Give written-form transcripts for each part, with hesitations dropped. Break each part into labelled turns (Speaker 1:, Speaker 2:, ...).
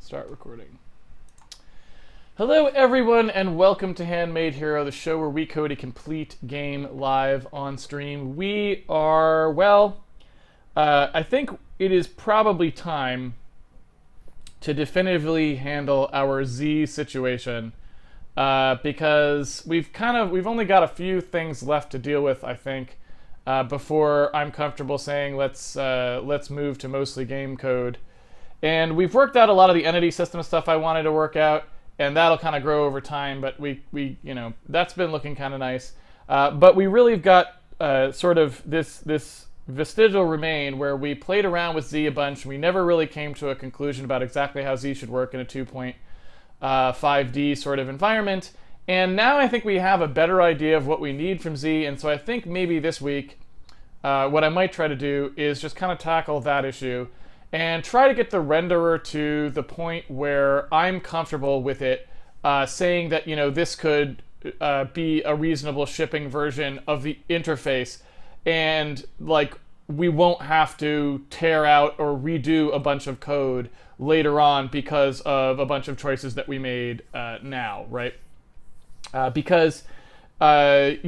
Speaker 1: Start recording. Hello everyone and welcome to Handmade Hero, the show where we code a complete game live on stream. We are, I think it is probably time to definitively handle our Z situation because we've only got a few things left to deal with, I think, before I'm comfortable saying let's move to mostly game code. And we've worked out a lot of the entity system stuff I wanted to work out, and that'll kind of grow over time, but we that's been looking kind of nice. But we really have got sort of this vestigial remain where we played around with Z a bunch. We never really came to a conclusion about exactly how Z should work in a 2.5D sort of environment. And now I think we have a better idea of what we need from Z, and so I think maybe this week what I might try to do is just kind of tackle that issue and try to get the renderer to the point where I'm comfortable with it saying that, this could be a reasonable shipping version of the interface, and we won't have to tear out or redo a bunch of code later on because of a bunch of choices that we made now, right? Because at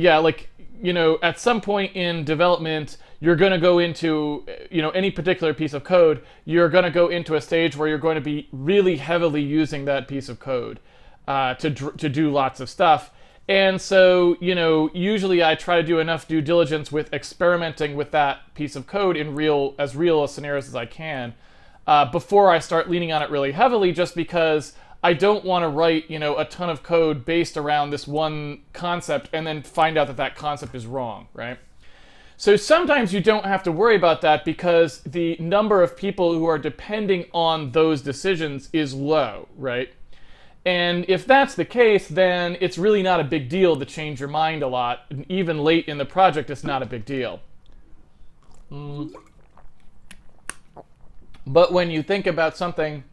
Speaker 1: some point in development, you're going to go into, any particular piece of code, you're going to go into a stage where you're going to be really heavily using that piece of code to do lots of stuff. And so, usually I try to do enough due diligence with experimenting with that piece of code in as real scenarios as I can before I start leaning on it really heavily, just because I don't want to write, a ton of code based around this one concept and then find out that that concept is wrong, right? So sometimes you don't have to worry about that because the number of people who are depending on those decisions is low, right? And if that's the case, then it's really not a big deal to change your mind a lot. And even late in the project, it's not a big deal. But when you think about something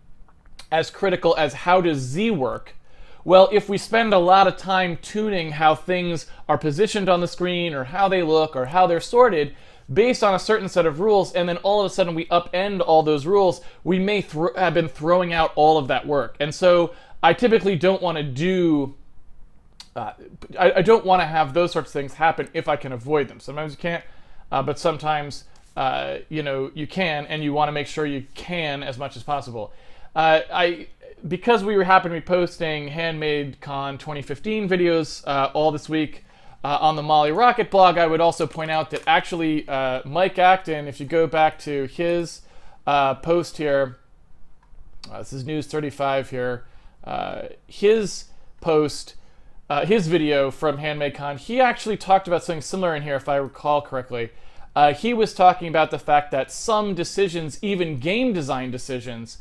Speaker 1: as critical as how does Z work, well, if we spend a lot of time tuning how things are positioned on the screen or how they look or how they're sorted based on a certain set of rules, and then all of a sudden we upend all those rules, we may have been throwing out all of that work. And so I typically don't want to do, I don't want to have those sorts of things happen if I can avoid them. Sometimes you can't, but sometimes, you can, and you want to make sure you can as much as possible. Because we happen to be posting Handmade Con 2015 videos all this week on the Molly Rocket blog, I would also point out that actually Mike Acton, if you go back to his post here, this is News 35 here, his post, his video from Handmade Con, he actually talked about something similar in here, if I recall correctly. He was talking about the fact that some decisions, even game design decisions,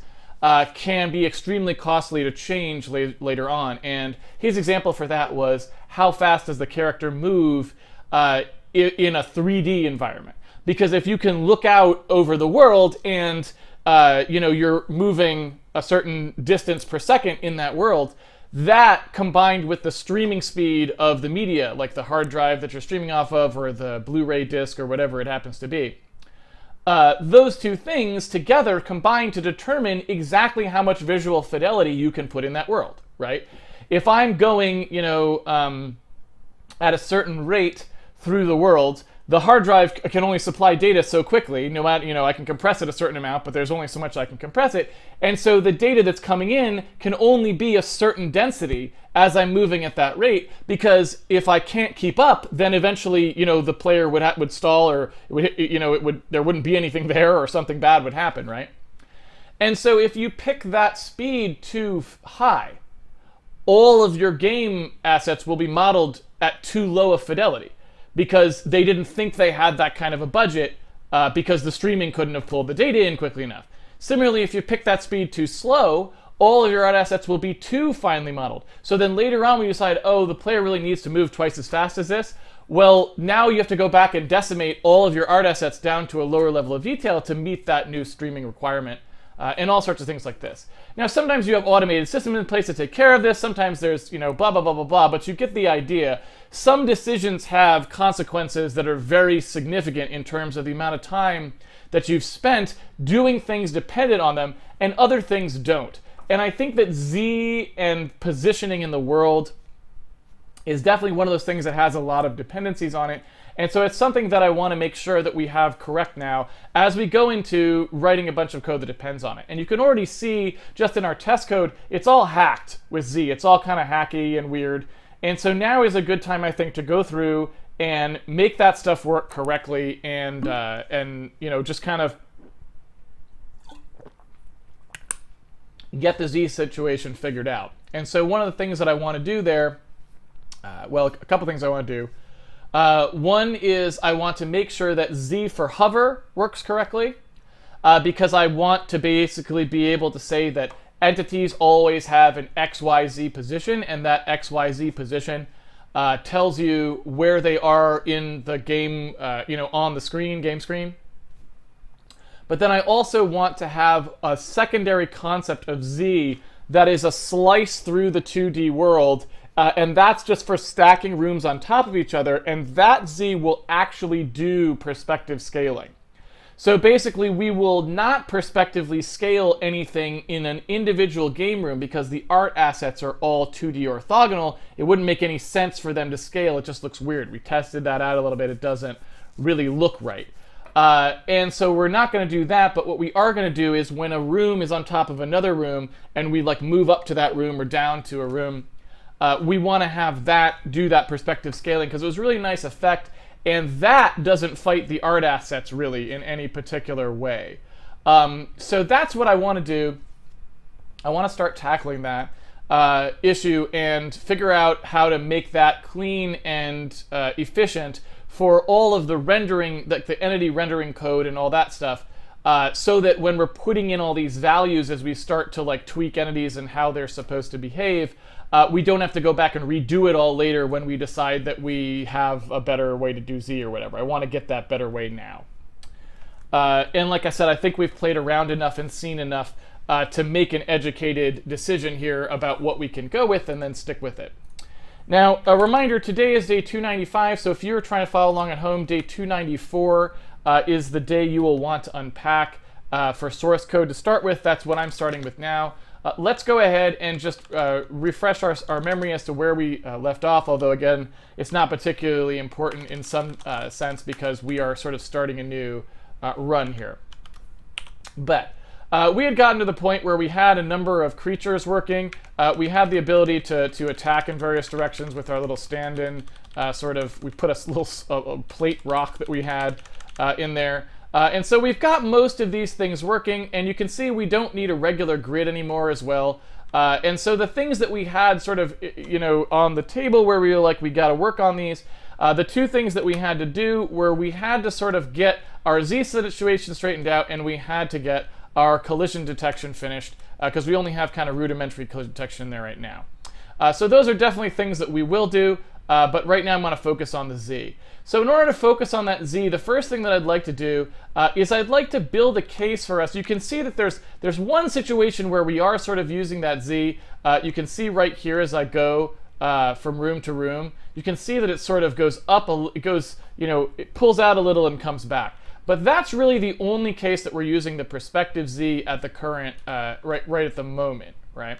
Speaker 1: can be extremely costly to change later on. And his example for that was how fast does the character move in a 3D environment. Because if you can look out over the world and you're moving a certain distance per second in that world, that combined with the streaming speed of the media, like the hard drive that you're streaming off of or the Blu-ray disc or whatever it happens to be, those two things together combine to determine exactly how much visual fidelity you can put in that world, right? If I'm going, at a certain rate through the world, the hard drive can only supply data so quickly. No matter, I can compress it a certain amount, but there's only so much I can compress it. And so the data that's coming in can only be a certain density as I'm moving at that rate, because if I can't keep up, then eventually, the player would stall, or there wouldn't be anything there, or something bad would happen, right? And so if you pick that speed too high, all of your game assets will be modeled at too low a fidelity, because they didn't think they had that kind of a budget because the streaming couldn't have pulled the data in quickly enough. Similarly, if you pick that speed too slow, all of your art assets will be too finely modeled. So then later on when you decide, oh, the player really needs to move twice as fast as this, well, now you have to go back and decimate all of your art assets down to a lower level of detail to meet that new streaming requirement, and all sorts of things like this. Now, sometimes you have automated systems in place to take care of this. Sometimes there's, blah, blah, blah, blah, blah, but you get the idea. Some decisions have consequences that are very significant in terms of the amount of time that you've spent doing things dependent on them, and other things don't. And I think that Z and positioning in the world is definitely one of those things that has a lot of dependencies on it. And so it's something that I want to make sure that we have correct now as we go into writing a bunch of code that depends on it. And you can already see just in our test code, it's all hacked with Z. It's all kind of hacky and weird. And so now is a good time, I think, to go through and make that stuff work correctly and you know, just kind of get the Z situation figured out. And so one of the things that I want to do there, well, a couple things I want to do. One is I want to make sure that Z for hover works correctly, because I want to basically be able to say that entities always have an XYZ position, and that XYZ position tells you where they are in the game, you know, on the screen, game screen. But then I also want to have a secondary concept of Z that is a slice through the 2D world, and that's just for stacking rooms on top of each other, and that Z will actually do perspective scaling. So basically, we will not perspectively scale anything in an individual game room because the art assets are all 2D orthogonal. It wouldn't make any sense for them to scale. It just looks weird. We tested that out a little bit. It doesn't really look right. And so we're not going to do that, but what we are going to do is when a room is on top of another room and we like move up to that room or down to a room, we want to have that do that perspective scaling because it was a really nice effect, and that doesn't fight the art assets really in any particular way. So that's what I want to do. I want to start tackling that issue and figure out how to make that clean and efficient for all of the rendering, like the entity rendering code and all that stuff, so that when we're putting in all these values as we start to like tweak entities and how they're supposed to behave, we don't have to go back and redo it all later when we decide that we have a better way to do Z or whatever. I want to get that better way now. And like I said, I think we've played around enough and seen enough to make an educated decision here about what we can go with and then stick with it. Now, a reminder, today is day 295, so if you're trying to follow along at home, day 294 is the day you will want to unpack for source code to start with. That's what I'm starting with now. Let's go ahead and just refresh our memory as to where we left off, although again, it's not particularly important in some sense because we are sort of starting a new run here. But we had gotten to the point where we had a number of creatures working. We had the ability to attack in various directions with our little stand-in we put a little plate rock that we had in there. And so we've got most of these things working, and you can see we don't need a regular grid anymore as well. And so the things that we had sort of, you know, on the table where we were like, we got to work on these, the two things that we had to do were we had to sort of get our Z situation straightened out, and we had to get our collision detection finished, because we only have kind of rudimentary collision detection in there right now. So those are definitely things that we will do, but right now I'm going to focus on the Z. So in order to focus on that Z, the first thing that I'd like to do is I'd like to build a case for us. You can see that there's one situation where we are sort of using that Z. You can see right here as I go from room to room, you can see that it sort of goes up, it goes, you know, it pulls out a little and comes back. But that's really the only case that we're using the perspective Z at the current, right at the moment, right?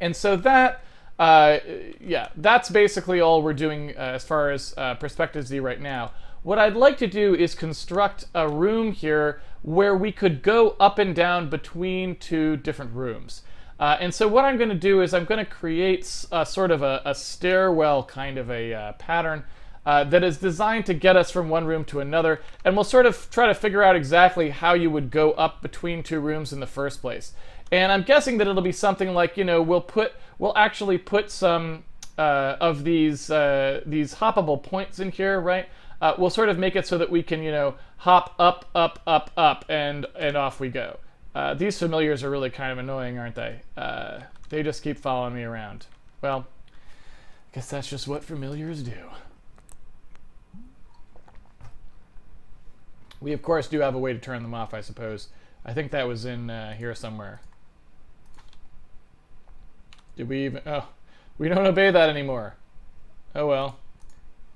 Speaker 1: And so that, yeah, that's basically all we're doing as far as perspective Z right now. What I'd like to do is construct a room here where we could go up and down between two different rooms. And so what I'm going to do is I'm going to create sort of a stairwell kind of a pattern that is designed to get us from one room to another, and we'll sort of try to figure out exactly how you would go up between two rooms in the first place. And I'm guessing that it'll be something like, you know, we'll actually put some of these hoppable points in here, right? We'll sort of make it so that we can, you know, hop up, up, up, up, and off we go. These familiars are really kind of annoying, aren't they? They just keep following me around. Well, I guess that's just what familiars do. We, of course, do have a way to turn them off, I suppose. I think that was in here somewhere. Did we even... Oh, we don't obey that anymore. Oh, well.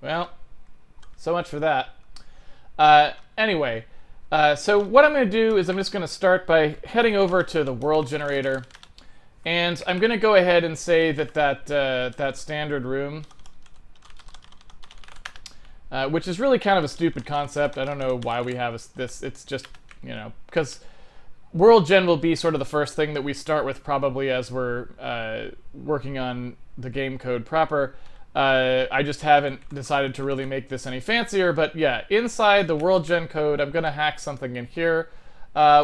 Speaker 1: Well, so much for that. Anyway, So what I'm going to do is I'm just going to start by heading over to the world generator, and I'm going to go ahead and say that that standard room, which is really kind of a stupid concept. I don't know why we have this. It's just, you know, because world gen will be sort of the first thing that we start with probably as we're working on the game code proper. I just haven't decided to really make this any fancier, but yeah, inside the world gen code, I'm going to hack something in here,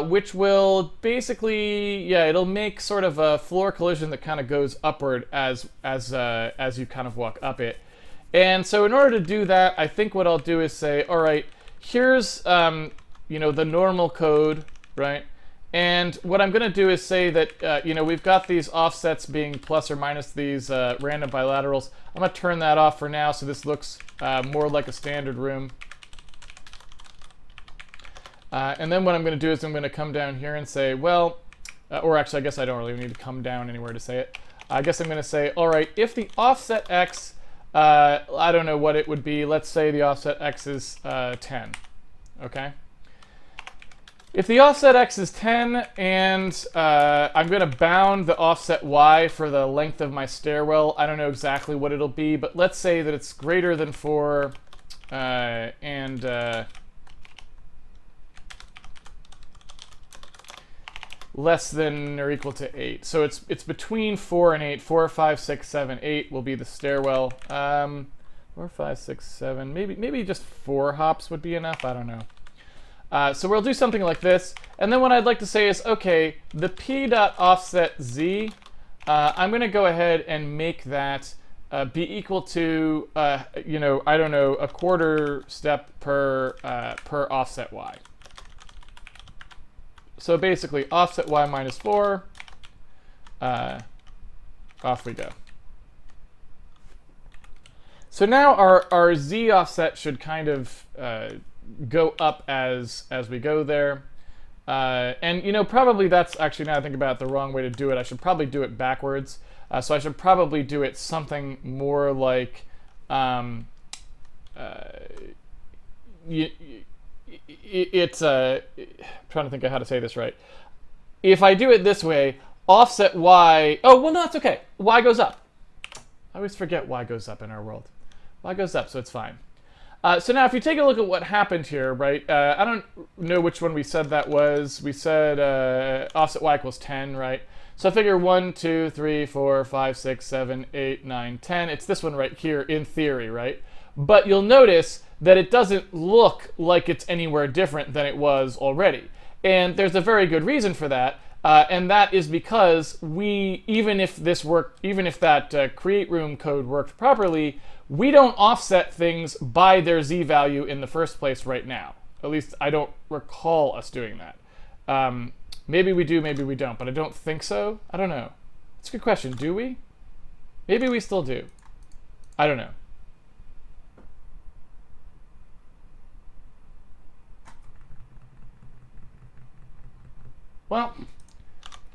Speaker 1: which will basically, yeah, it'll make sort of a floor collision that kind of goes upward as you kind of walk up it. And so in order to do that, I think what I'll do is say, all right, here's, you know, the normal code, right? And what I'm going to do is say that, you know, we've got these offsets being plus or minus these random bilaterals. I'm going to turn that off for now so this looks more like a standard room. And then what I'm going to do is I'm going to come down here and say, well, or actually I guess I don't really need to come down anywhere to say it. I guess I'm going to say, all right, if the offset x, I don't know what it would be. Let's say the offset x is 10, okay? If the offset x is 10 and I'm going to bound the offset y for the length of my stairwell, I don't know exactly what it'll be, but let's say that it's greater than 4 and less than or equal to 8. So it's between 4 and 8. 4, 5, 6, 7, 8 will be the stairwell. 4, 5, 6, 7, maybe just 4 hops would be enough. I don't know. So we'll do something like this, and then what I'd like to say is, okay, the p.offset_z, I'm going to go ahead and make that be equal to, you know, I don't know, a quarter step per offset y. So basically, offset y minus 4, off we go. So now our z offset should kind of go up as we go there. And, you know, probably that's actually, now I think about it, the wrong way to do it. I should probably do it backwards. So I should probably do it something more like, I'm trying to think of how to say this right. If I do it this way, offset y, oh, well, no, it's okay. Y goes up. I always forget y goes up in our world. Y goes up, so it's fine. So now if you take a look at what happened here, right, I don't know which one we said that was. We said offset y equals 10, right? So figure 1, 2, 3, 4, 5, 6, 7, 8, 9, 10. It's this one right here in theory, right? But you'll notice that it doesn't look like it's anywhere different than it was already. And there's a very good reason for that. And that is because even if that create room code worked properly, we don't offset things by their z value in the first place right now. At least I don't recall us doing that. Maybe we do, maybe we don't, but I don't think so. I don't know. It's a good question. Do we? Maybe we still do. I don't know. Well,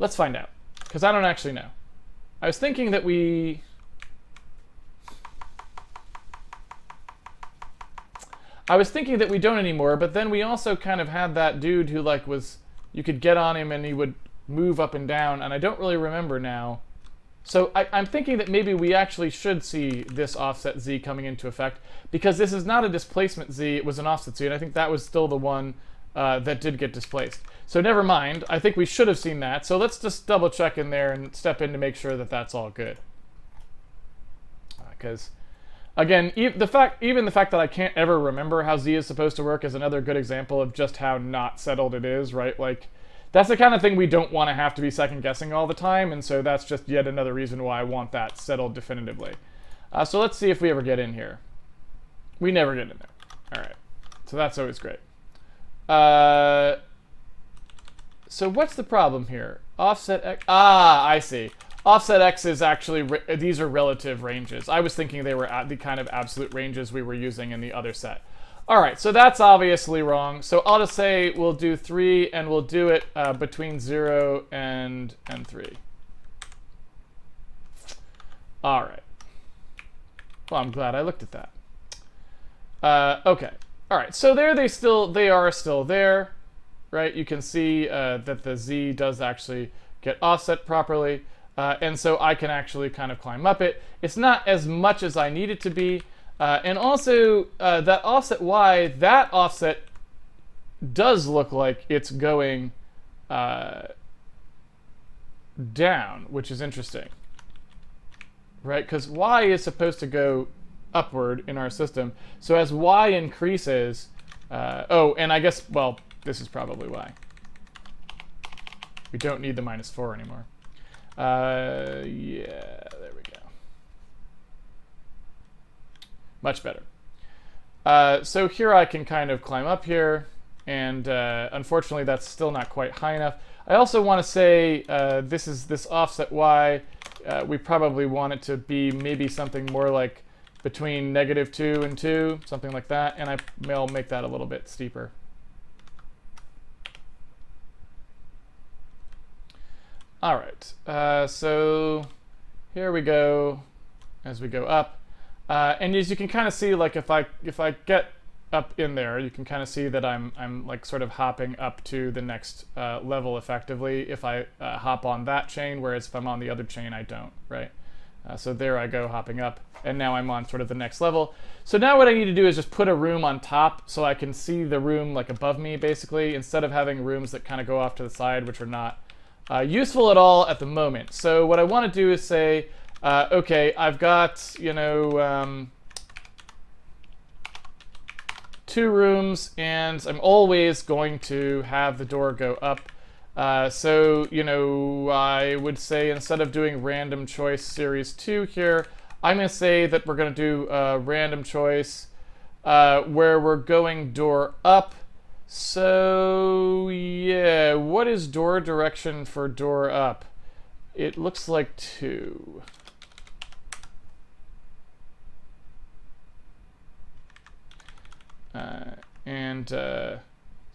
Speaker 1: let's find out, because I don't actually know. I was thinking that we... don't anymore, but then we also kind of had that dude who, like, you could get on him and he would move up and down, and I don't really remember now. So I'm thinking that maybe we actually should see this offset z coming into effect, because this is not a displacement z, it was an offset z, and I think that was still the one that did get displaced. So never mind, I think we should have seen that, so let's just double check in there and step in to make sure that that's all good. Because... again, even the fact that I can't ever remember how z is supposed to work is another good example of just how not settled it is, right? Like, that's the kind of thing we don't want to have to be second-guessing all the time, and so that's just yet another reason why I want that settled definitively. So let's see if we ever get in here. We never get in there. All right. So that's always great. So what's the problem here? Offset x... ah, I see. Offset x is actually, these are relative ranges. I was thinking they were at the kind of absolute ranges we were using in the other set. All right, so that's obviously wrong. So I'll just say we'll do 3, and we'll do it between 0 and 3. All right. Well, I'm glad I looked at that. Okay. All right, so there they are still there. right, you can see that the Z does actually get offset properly. And so I can actually kind of climb up it. It's not as much as I need it to be. And also, that offset Y, that offset does look like it's going down, which is interesting, right? Because Y is supposed to go upward in our system. So as Y increases, oh, and I guess, well, this is probably why. We don't need the -4 anymore. Yeah, there we go. Much better. So here I can kind of climb up here, and unfortunately that's still not quite high enough. I also want to say this offset Y, we probably want it to be maybe something more like between -2 and 2, something like that, and I'll make that a little bit steeper. All right, so here we go as we go up, and as you can kind of see, like if I get up in there, you can kind of see that I'm like sort of hopping up to the next level effectively if I hop on that chain, whereas if I'm on the other chain I don't, right? So there I go hopping up, and now I'm on sort of the next level. So now what I need to do is just put a room on top so I can see the room like above me basically, instead of having rooms that kind of go off to the side, which are not useful at all at the moment. So what I want to do is say, okay, I've got, you know, 2 rooms, and I'm always going to have the door go up. So, you know, I would say instead of doing random choice series 2 here, I'm going to say that we're going to do a random choice where we're going door up. So, yeah, what is door direction for door up? It looks like 2.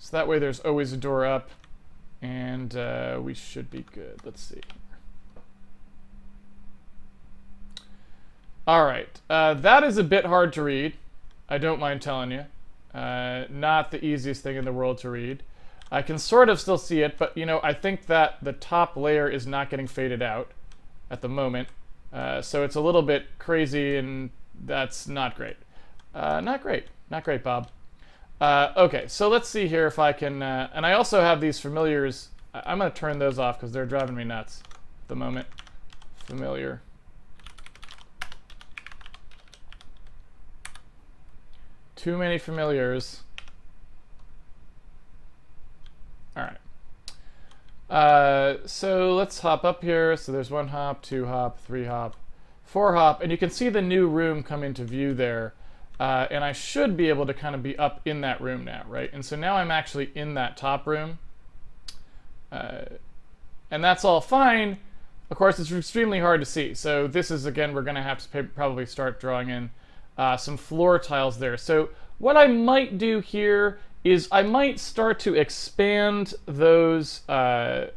Speaker 1: So that way there's always a door up, and we should be good. Let's see. All right, that is a bit hard to read. I don't mind telling you. Not the easiest thing in the world to read. I can sort of still see it, but you know, I think that the top layer is not getting faded out at the moment. So it's a little bit crazy, and that's not great. Not great. Not great, Bob. Okay, so let's see here if I can... and I also have these familiars. I'm going to turn those off because they're driving me nuts at the moment. Familiar. Too many familiars. All right. So let's hop up here. So there's 1 hop, 2 hop, 3 hop, 4 hop, and you can see the new room come into view there. And I should be able to kind of be up in that room now, right? And so now I'm actually in that top room. And that's all fine. Of course, it's extremely hard to see. So this is, again, we're going to have to probably start drawing in some floor tiles there. So what I might do here is I might start to expand those. I'm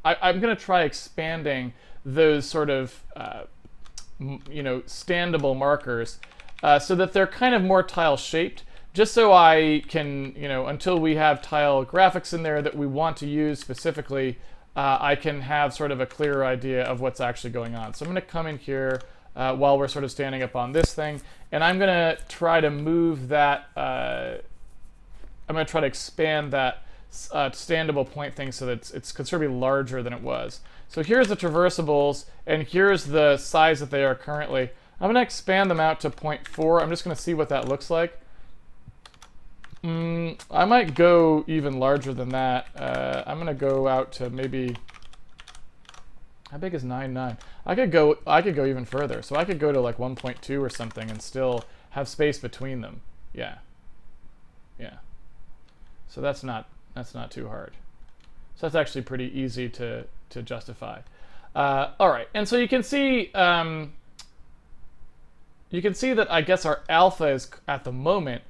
Speaker 1: going to try expanding those sort of, you know, standable markers so that they're kind of more tile shaped, just so I can, you know, until we have tile graphics in there that we want to use specifically, I can have sort of a clearer idea of what's actually going on. So I'm going to come in here while we're sort of standing up on this thing, and I'm going to try to move that, I'm going to try to expand that standable point thing so that it's considerably larger than it was. So here's the traversables, and here's the size that they are currently. I'm going to expand them out to 0.4. I'm just going to see what that looks like. I might go even larger than that. I'm going to go out to maybe... How big is 9.9? I could go even further. So I could go to like 1.2 or something and still have space between them. Yeah. Yeah. So that's not too hard. So that's actually pretty easy to justify. All right. And so you can see that I guess our alpha is at the moment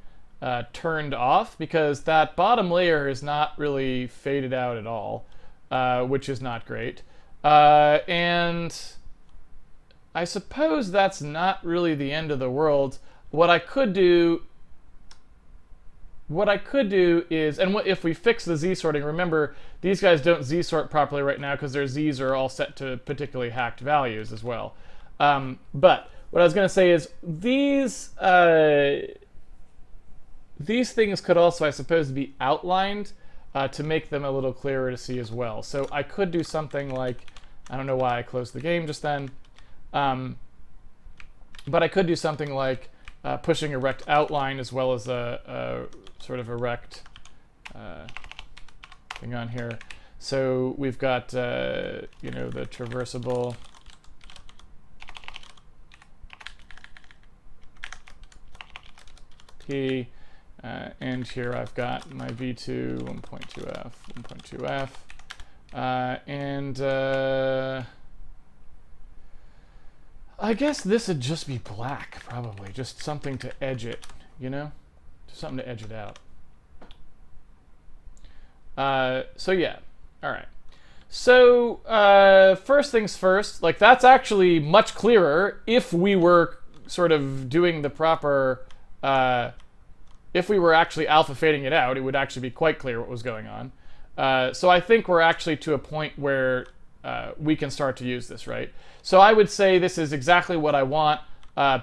Speaker 1: turned off because that bottom layer is not really faded out at all, which is not great. And I suppose that's not really the end of the world. What I could do what I could do is, and if we fix the Z sorting, remember these guys don't Z sort properly right now because their Z's are all set to particularly hacked values as well. But what I was going to say is these things could also, I suppose, be outlined to make them a little clearer to see as well. So I could do something like, I don't know why I closed the game just then, but I could do something like pushing a rect outline as well as a sort of a rect thing on here. So we've got, you know, the traversable P, and here I've got my V2, 1.2F, 1.2F, and I guess this would just be black, probably. Just something to edge it, you know? Just something to edge it out. So yeah, all right. So first things first, like that's actually much clearer if we were sort of doing the proper, if we were actually alpha fading it out, it would actually be quite clear what was going on. So I think we're actually to a point where we can start to use this, right? So I would say this is exactly what I want.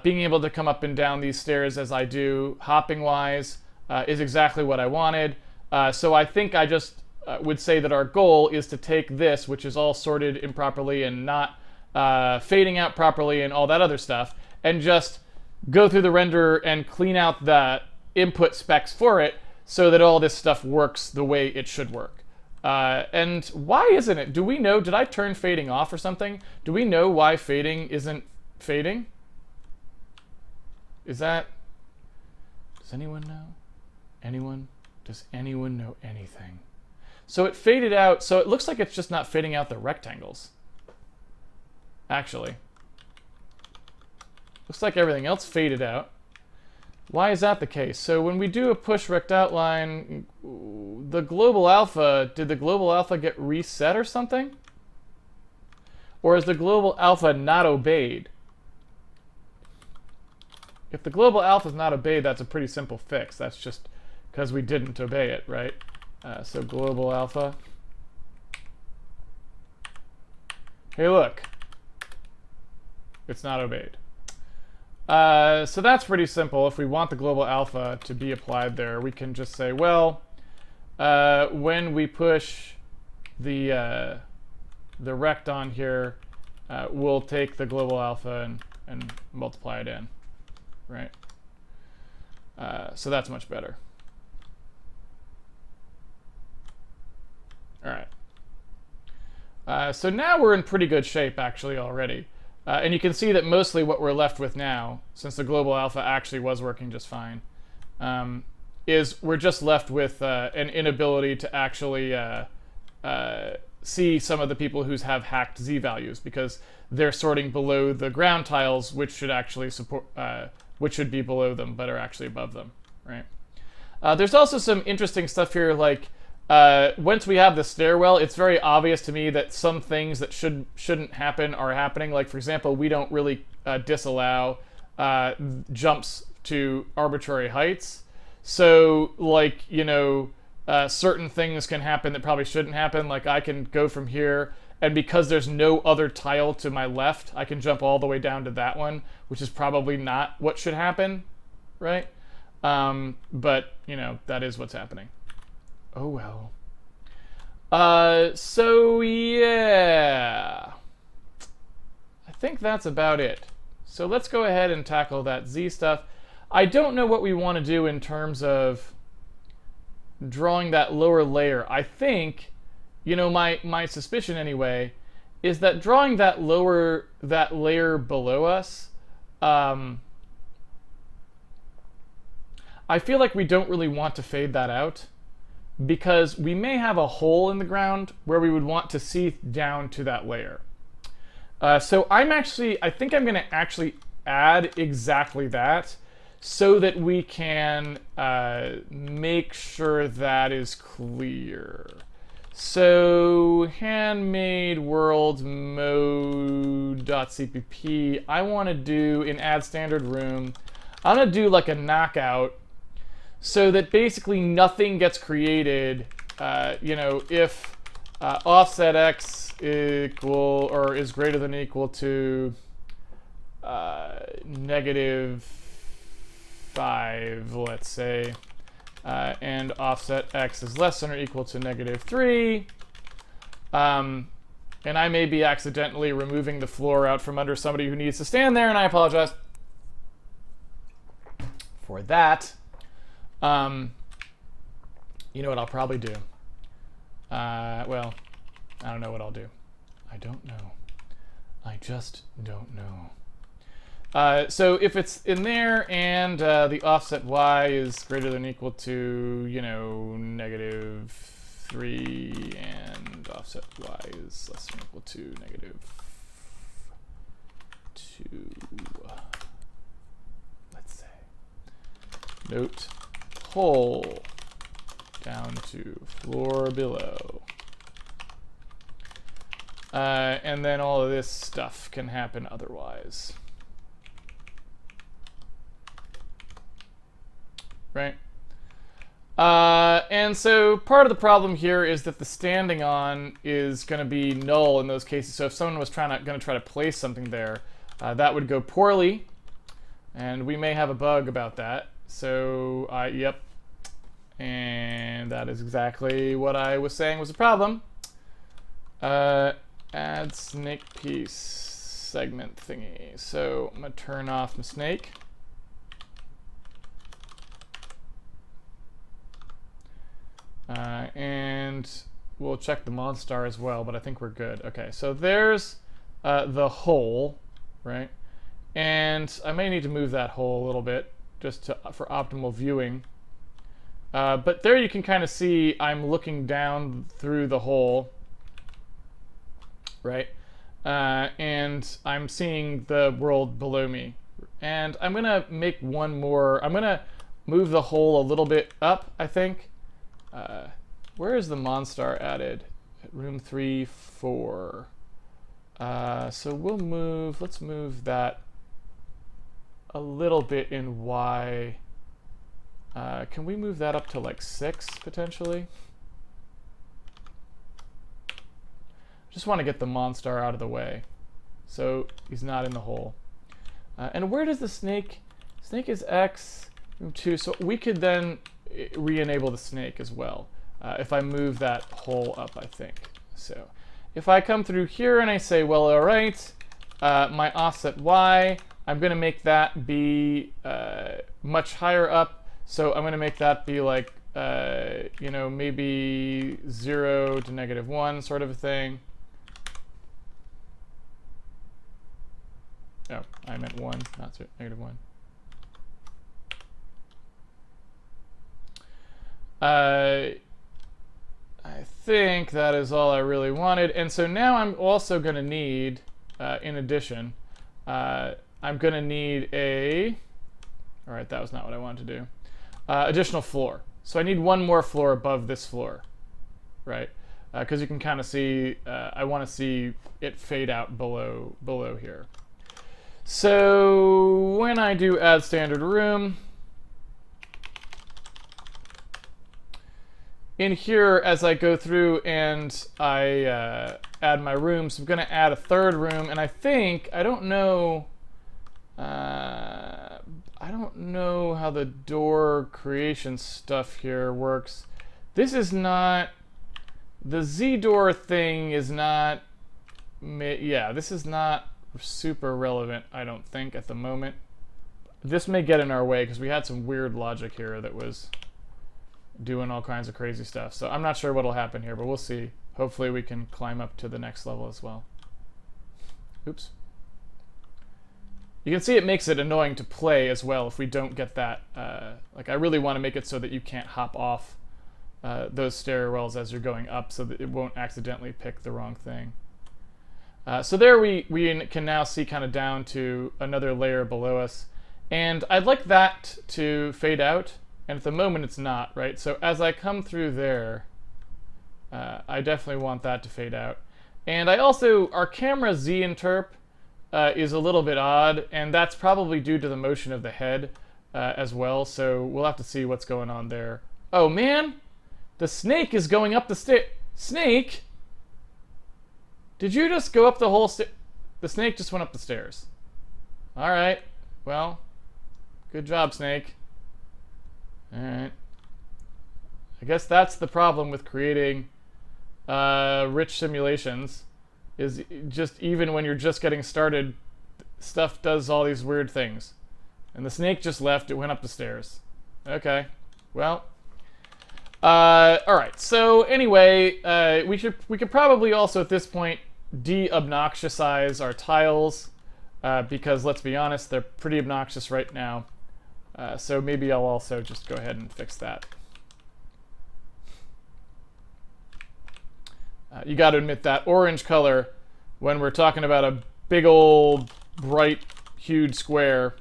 Speaker 1: Being able to come up and down these stairs as I do, hopping-wise, is exactly what I wanted. So I think I just would say that our goal is to take this, which is all sorted improperly and not fading out properly and all that other stuff, and just go through the renderer and clean out the input specs for it so that all this stuff works the way it should work. And why isn't it? Do we know? Did I turn fading off or something? Do we know why fading isn't fading? Is that... Does anyone know? Anyone? Does anyone know anything? So it faded out, so it looks like it's just not fading out the rectangles. Actually. Looks like everything else faded out. Why is that the case? So when we do a push rect outline, the global alpha, did the global alpha get reset or something? Or is the global alpha not obeyed? If the global alpha is not obeyed, that's a pretty simple fix. That's just because we didn't obey it, right? So global alpha. Hey, look. It's not obeyed. So that's pretty simple. If we want the global alpha to be applied there, we can just say, well, when we push the rect on here, we'll take the global alpha and multiply it in, right? So that's much better. All right. So now we're in pretty good shape, actually, already. And you can see that mostly what we're left with now, since the global alpha actually was working just fine, is we're just left with an inability to actually see some of the people who have hacked Z values because they're sorting below the ground tiles, which should actually support, which should be below them, but are actually above them, right? There's also some interesting stuff here, like once we have the stairwell, it's very obvious to me that some things that shouldn't happen are happening. Like, for example, we don't really disallow jumps to arbitrary heights. So, like, you know, certain things can happen that probably shouldn't happen. Like, I can go from here, and because there's no other tile to my left, I can jump all the way down to that one, which is probably not what should happen, right? But, you know, that is what's happening. Oh well. So yeah, I think that's about it. So let's go ahead and tackle that Z stuff. I don't know what we want to do in terms of drawing that lower layer. I think, you know, my suspicion anyway, is that drawing that layer below us, I feel like we don't really want to fade that out, because we may have a hole in the ground where we would want to see down to that layer. So I think I'm going to actually add exactly that so that we can make sure that is clear. So handmade world mode.cpp, I want to do in add standard room, I'm going to do like a knockout so that basically nothing gets created, if offset x equal or is greater than or equal to -5, let's say, and offset x is less than or equal to -3, and I may be accidentally removing the floor out from under somebody who needs to stand there, and I apologize for that. You know what I'll probably do? Well, I don't know what I'll do. I don't know. I just don't know. So if it's in there and the offset y is greater than or equal to, -3, and offset y is less than or equal to -2, let's say. Note hole down to floor below. And then all of this stuff can happen otherwise. Right? And so part of the problem here is that the standing on is going to be null in those cases. So if someone was going to try to place something there, that would go poorly, and we may have a bug about that. So, yep, and that is exactly what I was saying was a problem. Add snake piece segment thingy. So I'm going to turn off my snake. And we'll check the Monstar as well, but I think we're good. Okay, so there's the hole, right? And I may need to move that hole a little bit just for optimal viewing. But there you can kind of see I'm looking down through the hole, right? And I'm seeing the world below me. And I'm going to make one more. I'm going to move the hole a little bit up, I think. Where is the Monstar added? At room 3, 4. So we'll move, let's move that a little bit in Y. Can we move that up to like 6 potentially? Just want to get the Monstar out of the way so he's not in the hole. And where does the snake? Snake is X, room 2. So we could then re-enable the snake as well if I move that hole up, I think. So if I come through here and I say, well, all right, my offset Y, I'm going to make that be much higher up. So I'm going to make that be like, maybe 0 to -1 sort of a thing. Oh, I meant 1, not -1. I think that is all I really wanted. And so now I'm also going to need, in addition, I'm going to need a, all right, that was not what I wanted to do, additional floor. So I need one more floor above this floor, right? Because you can kind of see, I want to see it fade out below here. So when I do add standard room, in here, as I go through and I add my rooms, I'm going to add a third room, and I think, I don't know how the door creation stuff here works. This is not, the Z door thing is not, yeah, this is not super relevant, I don't think, at the moment. This may get in our way because we had some weird logic here that was doing all kinds of crazy stuff. So I'm not sure what'll happen here, but we'll see. Hopefully we can climb up to the next level as well. Oops. You can see it makes it annoying to play as well if we don't get that. Like, I really want to make it so that you can't hop off those stairwells as you're going up so that it won't accidentally pick the wrong thing. So there we can now see kind of down to another layer below us. And I'd like that to fade out. And at the moment it's not, right? So as I come through there, I definitely want that to fade out. And I also, our camera Z-interp is a little bit odd, and that's probably due to the motion of the head. as well, so we'll have to see what's going on there. Oh man, the snake is going up the stair. Snake? Did you just go up the whole stair? The snake just went up the stairs. All right, well, good job, snake. All right. I guess that's the problem with creating rich simulations, is just even when you're just getting started, stuff does all these weird things. And the snake just left, it went up the stairs. Okay, well. All right, so anyway, we could probably also at this point de-obnoxiousize our tiles, because let's be honest, they're pretty obnoxious right now. So maybe I'll also just go ahead and fix that. You got to admit that orange color, when we're talking about a big old bright huge square,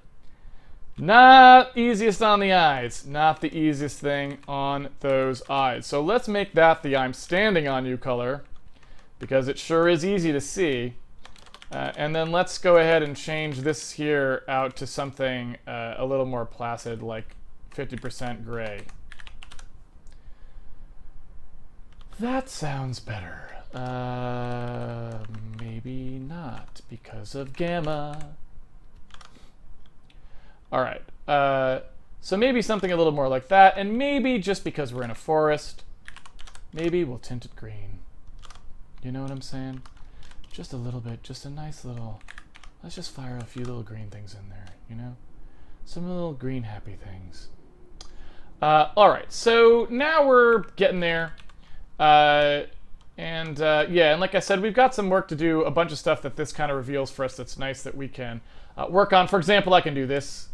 Speaker 1: not easiest on the eyes. Not the easiest thing on those eyes. So let's make that the I'm standing on you color, because it sure is easy to see. And then let's go ahead and change this here out to something a little more placid, like 50% gray. That sounds better. Maybe not, because of gamma. All right, so maybe something a little more like that, and maybe just because we're in a forest, maybe we'll tint it green. You know what I'm saying? Just a little bit, just a nice little, let's just fire a few little green things in there, you know? Some little green happy things. All right, so now we're getting there. Yeah, and like I said, we've got some work to do, a bunch of stuff that this kind of reveals for us that's nice that we can work on. For example, I can do this,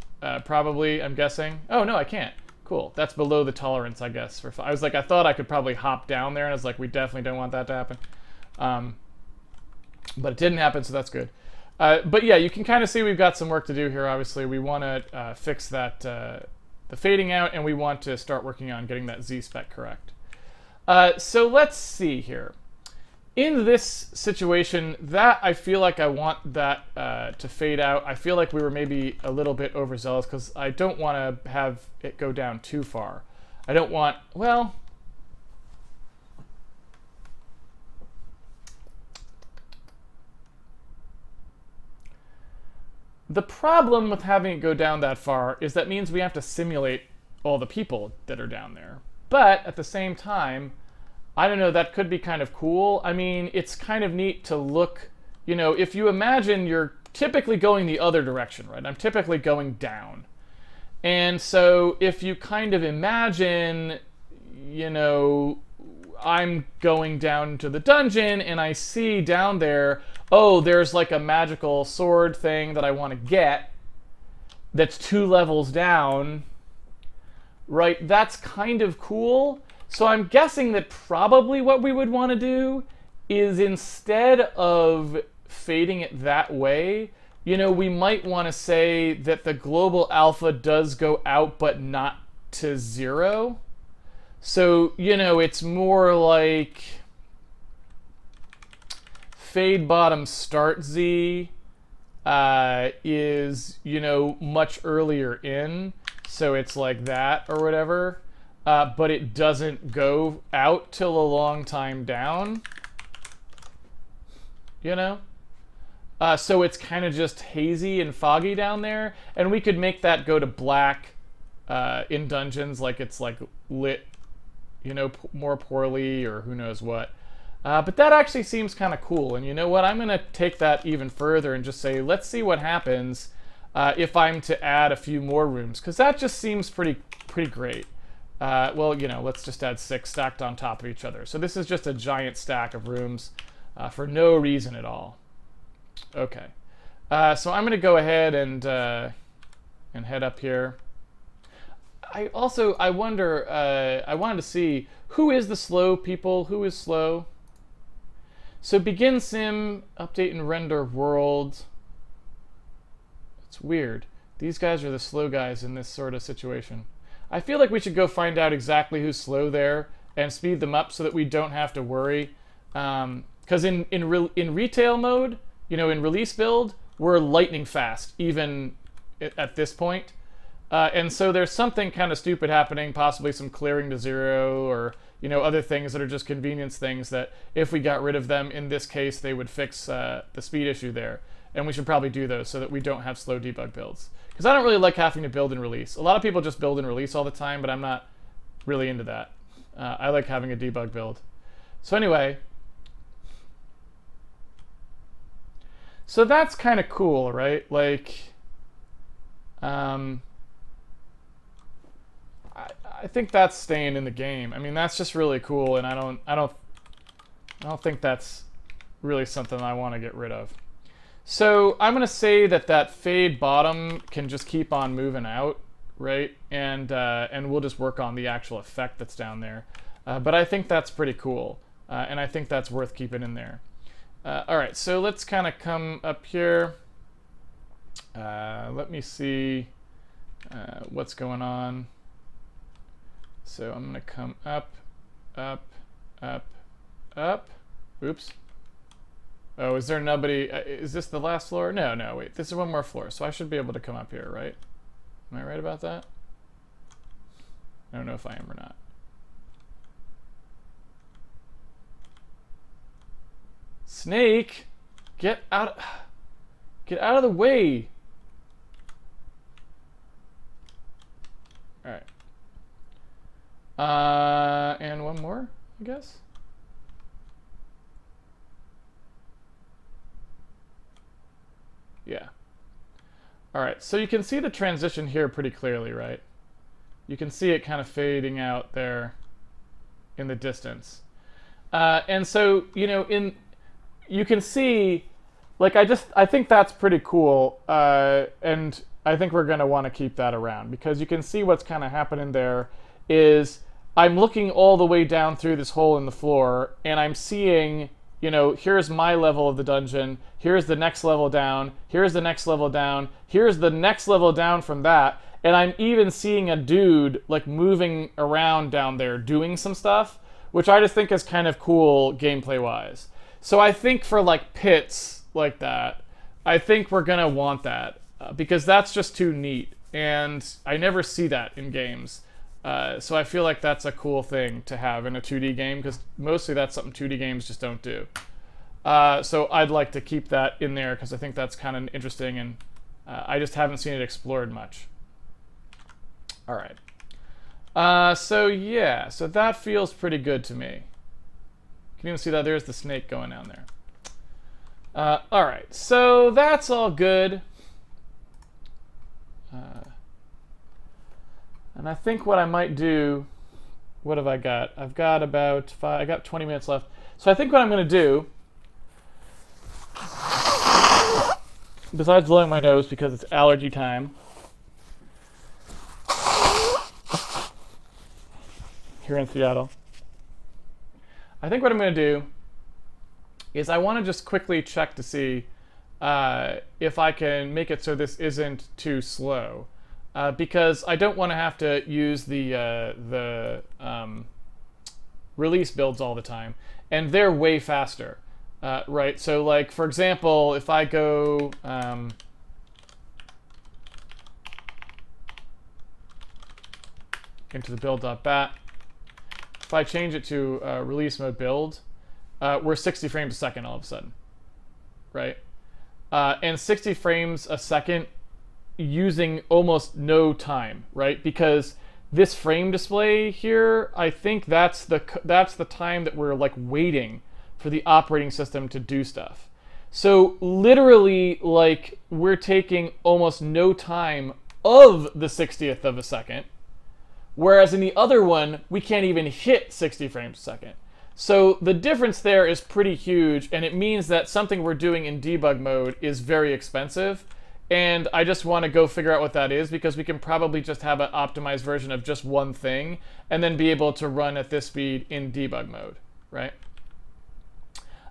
Speaker 1: probably, I'm guessing. Oh, no, I can't. Cool. That's below the tolerance, I guess. I was like, I thought I could probably hop down there, and I was like, we definitely don't want that to happen. But it didn't happen, so that's good. But yeah, you can kind of see we've got some work to do here, obviously. We want to fix that, the fading out, and we want to start working on getting that Z-spec correct. So let's see here. In this situation, that I feel like I want that to fade out. I feel like we were maybe a little bit overzealous because I don't want to have it go down too far. I don't want, well, the problem with having it go down that far is that means we have to simulate all the people that are down there. But at the same time, I don't know, that could be kind of cool. I mean, it's kind of neat to look, you know, if you imagine you're typically going the other direction, right? I'm typically going down. And so if you kind of imagine, you know, I'm going down to the dungeon and I see down there, oh, there's like a magical sword thing that I want to get that's 2 levels down, right? That's kind of cool. So I'm guessing that probably what we would want to do is, instead of fading it that way, you know, we might want to say that the global alpha does go out but not to 0. So, you know, it's more like fade bottom start Z is, you know, much earlier in. So it's like that or whatever. But it doesn't go out till a long time down, you know? So it's kind of just hazy and foggy down there. And we could make that go to black in dungeons, like it's like lit, you know, more poorly or who knows what. But that actually seems kind of cool. And you know what? I'm going to take that even further and just say, let's see what happens if I'm to add a few more rooms, because that just seems pretty great. Well, you know, let's just add 6 stacked on top of each other. So this is just a giant stack of rooms for no reason at all. Okay. So I'm going to go ahead and head up here. I wonder, I wanted to see, who is the slow people? Who is slow? So begin sim, update and render world. It's weird. These guys are the slow guys in this sort of situation. I feel like we should go find out exactly who's slow there and speed them up so that we don't have to worry. Because in retail mode, you know, in release build, we're lightning fast, even at this point. And so there's something kind of stupid happening, possibly some clearing to 0 or other things that are just convenience things that if we got rid of them in this case, they would fix the speed issue there. And we should probably do those so that we don't have slow debug builds. Because I don't really like having to build and release. A lot of people just build and release all the time, but I'm not really into that. I like having a debug build. So anyway, so that's kind of cool, right? Like, I think that's staying in the game. I mean, that's just really cool, and I don't think that's really something I want to get rid of. So I'm going to say that fade bottom can just keep on moving out, right? And we'll just work on the actual effect that's down there. But I think that's pretty cool, and I think that's worth keeping in there. All right, so let's kind of come up here. Let me see what's going on. So I'm going to come up, up, up, up. Oops. Oh, is there nobody? Is this the last floor? No, no, wait. This is one more floor, so I should be able to come up here, right? Am I right about that? I don't know if I am or not. Snake, get out of the way. All right. And one more, I guess. Yeah. All right, so you can see the transition here pretty clearly, right? You can see it kind of fading out there in the distance. And so, you can see, like, I think that's pretty cool, and I think we're going to want to keep that around, because you can see what's kind of happening there is I'm looking all the way down through this hole in the floor, and I'm seeing, here's my level of the dungeon, here's the next level down, here's the next level down, here's the next level down from that, and I'm even seeing a dude, like, moving around down there doing some stuff, which I just think is kind of cool gameplay-wise. So I think for, like, pits like that, I think we're going to want that, because that's just too neat, and I never see that in games. So I feel like that's a cool thing to have in a 2D game, because mostly that's something 2D games just don't do. So I'd like to keep that in there, because I think that's kind of interesting, and I just haven't seen it explored much. All right. So yeah, so that feels pretty good to me. You can even see that there's the snake going down there. All right, so that's all good. And I think what I might do, what have I got? I've got about I got 20 minutes left. So I think what I'm going to do, besides blowing my nose because it's allergy time, here in Seattle, I think what I'm going to do is I want to just quickly check to see if I can make it so this isn't too slow. Because I don't want to have to use the release builds all the time, and they're way faster, right? So, like, for example, if I go into the build.bat, if I change it to release mode build, we're 60 frames a second all of a sudden, right? And 60 frames a second using almost no time, right? Because this frame display here, I think that's the time that we're, like, waiting for the operating system to do stuff. So literally, like, we're taking almost no time of the 60th of a second, whereas in the other one we can't even hit 60 frames a second. So the difference there is pretty huge, and it means that something we're doing in debug mode is very expensive. And I just want to go figure out what that is, because we can probably just have an optimized version of just one thing and then be able to run at this speed in debug mode, right?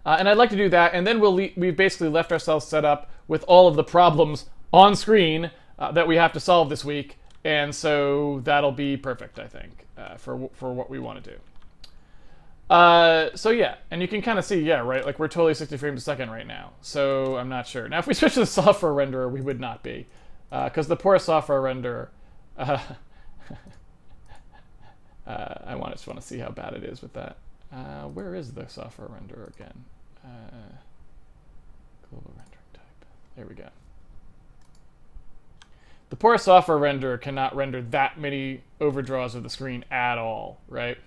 Speaker 1: And I'd like to do that, and then we've basically left ourselves set up with all of the problems on screen that we have to solve this week, and so that'll be perfect, I think, for what we want to do. So yeah, and you can kind of see, yeah, right, like, we're totally 60 frames a second right now, so I'm not sure. Now, if we switch to the software renderer, we would not be, because the poor software renderer Uh, just want to see how bad it is with that. Where is the software renderer again? Global rendering type. There we go. The poor software renderer cannot render that many overdraws of the screen at all, right?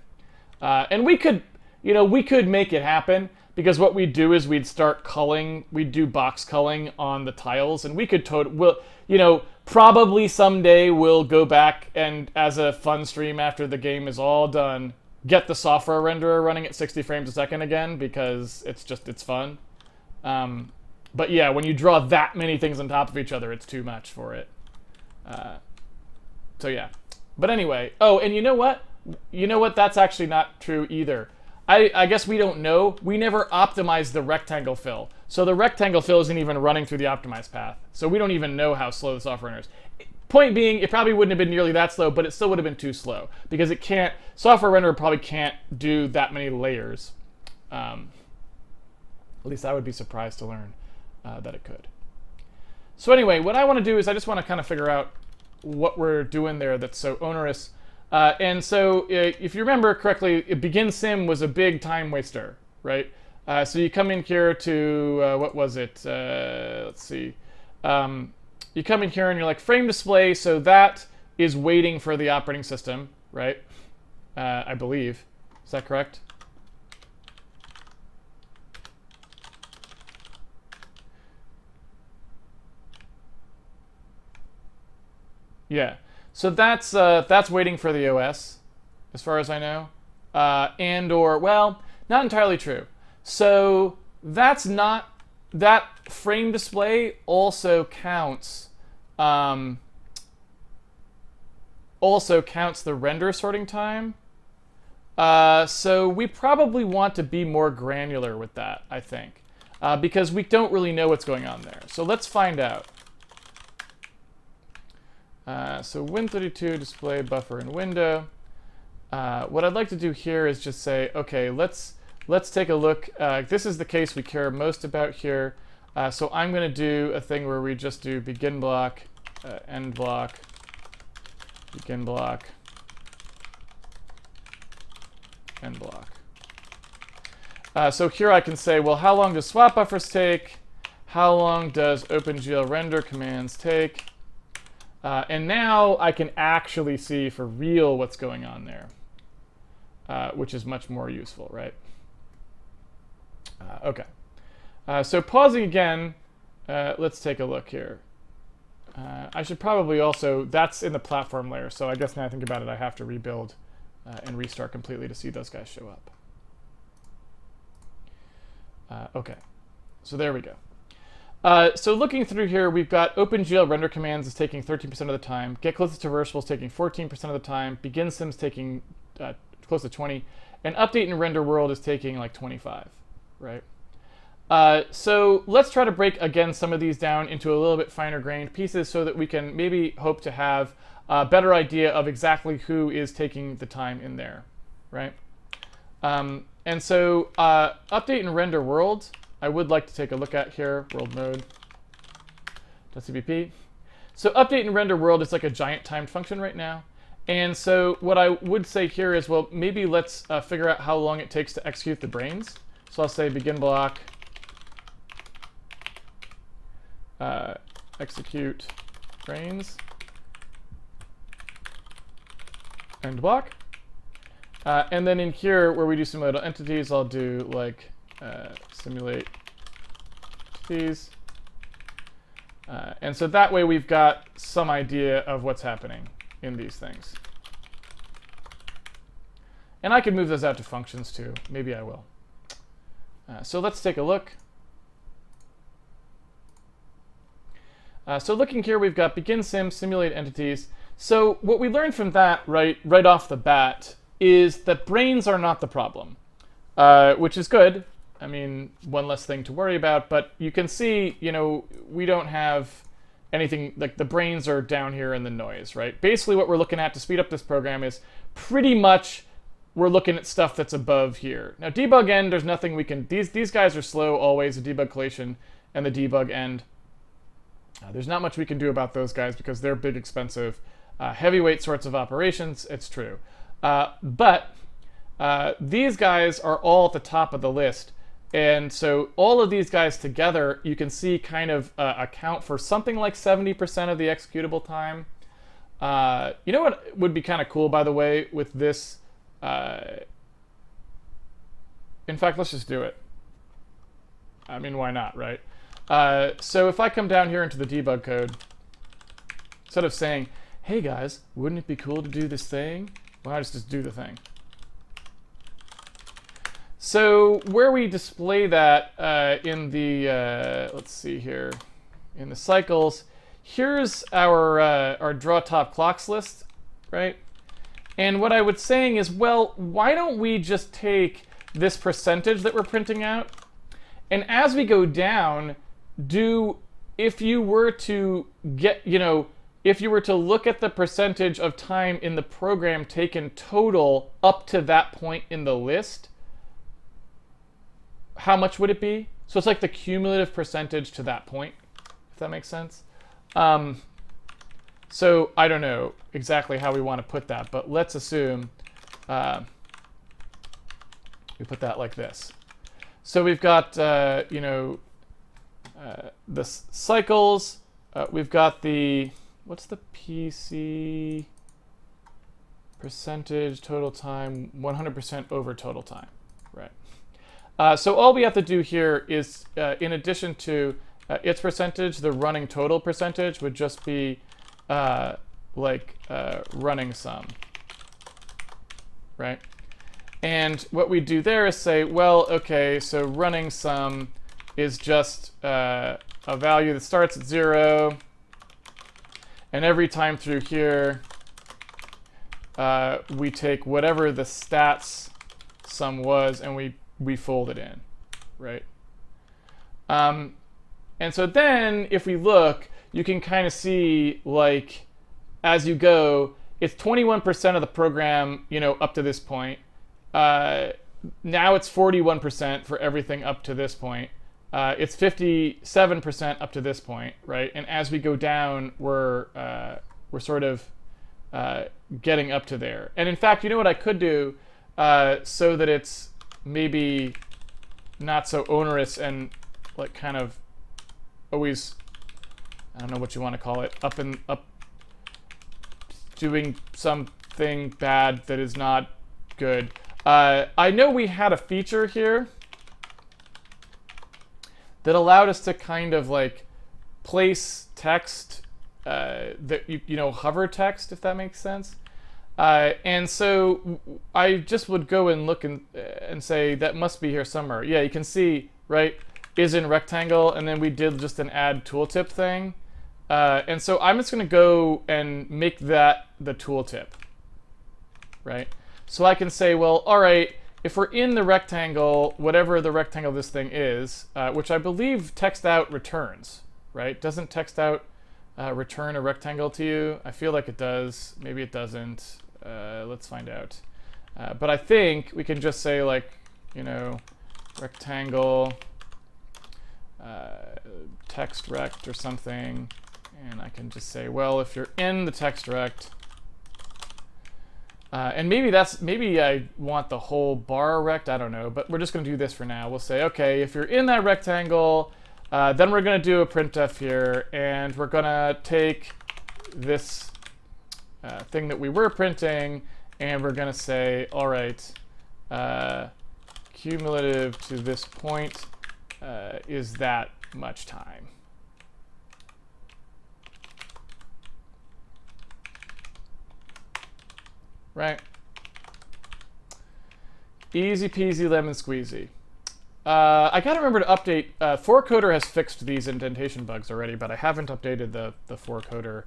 Speaker 1: And we could, we could make it happen, because what we'd do is we'd start culling, we'd do box culling on the tiles, and we could probably someday we'll go back and, as a fun stream after the game is all done, get the software renderer running at 60 frames a second again, because it's fun. But yeah, when you draw that many things on top of each other, it's too much for it. So yeah. But anyway, oh, and you know what? That's actually not true either. I guess we don't know. We never optimized the rectangle fill. So the rectangle fill isn't even running through the optimized path. So we don't even know how slow the software renders. Point being, it probably wouldn't have been nearly that slow, but it still would have been too slow, because software renderer probably can't do that many layers. At least I would be surprised to learn that it could. So anyway, what I want to do is I just want to kind of figure out what we're doing there that's so onerous. And so if you remember correctly, begin sim was a big time waster, right? So you come in here to, what was it? Let's see. You come in here and you're like, frame display, so that is waiting for the operating system, right? I believe. Is that correct? Yeah. So that's waiting for the OS, as far as I know. Well, not entirely true. So that frame display also counts the render sorting time. So we probably want to be more granular with that, I think, because we don't really know what's going on there. So let's find out. So Win32 display buffer and window. What I'd like to do here is just say, okay, let's take a look. This is the case we care most about here. So I'm going to do a thing where we just do begin block, end block, begin block, end block. So here I can say, well, how long does swap buffers take? How long does OpenGL render commands take? And now I can actually see for real what's going on there, which is much more useful, right? Okay. So pausing again, let's take a look here. I should probably also, that's in the platform layer, so I guess now I think about it, I have to rebuild and restart completely to see those guys show up. Okay, so there we go. So looking through here, we've got OpenGL render commands is taking 13% of the time, get close to traversable is taking 14% of the time, begin sims taking close to 20, and update and render world is taking like 25, right? So let's try to break, again, some of these down into a little bit finer grained pieces so that we can maybe hope to have a better idea of exactly who is taking the time in there, right? And so update and render world, I would like to take a look at here, world mode, .cpp. So update and render world is like a giant timed function right now. And so what I would say here is, well, maybe let's figure out how long it takes to execute the brains. So I'll say begin block, execute brains, end block. And then in here, where we do simulate entities, I'll do like simulate entities. And so that way we've got some idea of what's happening in these things. And I could move those out to functions too. Maybe I will. So let's take a look. So looking here, we've got begin sim, simulate entities. So what we learned from that right off the bat is that brains are not the problem, which is good. I mean, one less thing to worry about, but you can see, we don't have anything, like the brains are down here in the noise, right? Basically what we're looking at to speed up this program is pretty much we're looking at stuff that's above here. Now debug end, there's nothing we can, these guys are slow always, the debug collation and the debug end. There's not much we can do about those guys because they're big, expensive, heavyweight sorts of operations, it's true. But these guys are all at the top of the list. And so all of these guys together, you can see kind of account for something like 70% of the executable time. You know what would be kind of cool, by the way, with this? In fact, let's just do it. I mean, why not, right? So if I come down here into the debug code, instead of saying, hey guys, wouldn't it be cool to do this thing? Well, I just do the thing. So where we display that in the, let's see here, in the cycles, here's our draw top clocks list, right? And what I was saying is, well, why don't we just take this percentage that we're printing out, and as we go down, if you were to get, if you were to look at the percentage of time in the program taken total up to that point in the list, how much would it be? So it's like the cumulative percentage to that point, if that makes sense. So I don't know exactly how we want to put that, but let's assume we put that like this. So we've got, the cycles. We've got what's the PC percentage total time? 100% over total time, right? So all we have to do here is, in addition to its percentage, the running total percentage would just be running sum, right? And what we do there is say, well, okay, so running sum is just a value that starts at 0, and every time through here, we take whatever the stats sum was, and we fold it in, right? And so then, if we look, you can kind of see, like, as you go, it's 21% of the program, up to this point. Now it's 41% for everything up to this point. It's 57% up to this point, right? And as we go down, we're sort of getting up to there. And in fact, you know what I could do so that it's maybe not so onerous and like kind of always, I don't know what you want to call it, up doing something bad that is not good. I know we had a feature here that allowed us to kind of like place text that hover text, if that makes sense. And so I just would go and look and say that must be here somewhere. Yeah, you can see, right, is in rectangle, and then we did just an add tooltip thing. And so I'm just going to go and make that the tooltip, right? So I can say, well, all right, if we're in the rectangle, whatever the rectangle this thing is, which I believe text out returns, right? Doesn't text out return a rectangle to you? I feel like it does. Maybe it doesn't. Let's find out. But I think we can just say, like, rectangle text rect or something, and I can just say, well, if you're in the text rect, and maybe I want the whole bar rect, I don't know, but we're just going to do this for now. We'll say, okay, if you're in that rectangle, then we're going to do a printf here, and we're going to take this thing that we were printing, and we're going to say, all right, cumulative to this point is that much time. Right? Easy peasy lemon squeezy. I gotta remember to update. 4Coder has fixed these indentation bugs already, but I haven't updated the 4Coder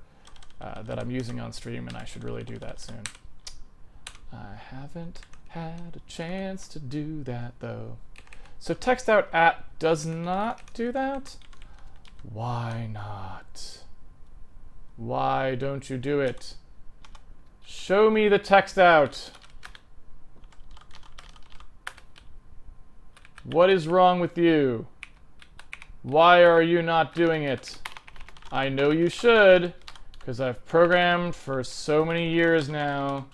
Speaker 1: that I'm using on stream, and I should really do that soon. I haven't had a chance to do that though. So text out at does not do that. Why not? Why don't you do it? Show me the text out. What is wrong with you? Why are you not doing it? I know you should, because I've programmed for so many years now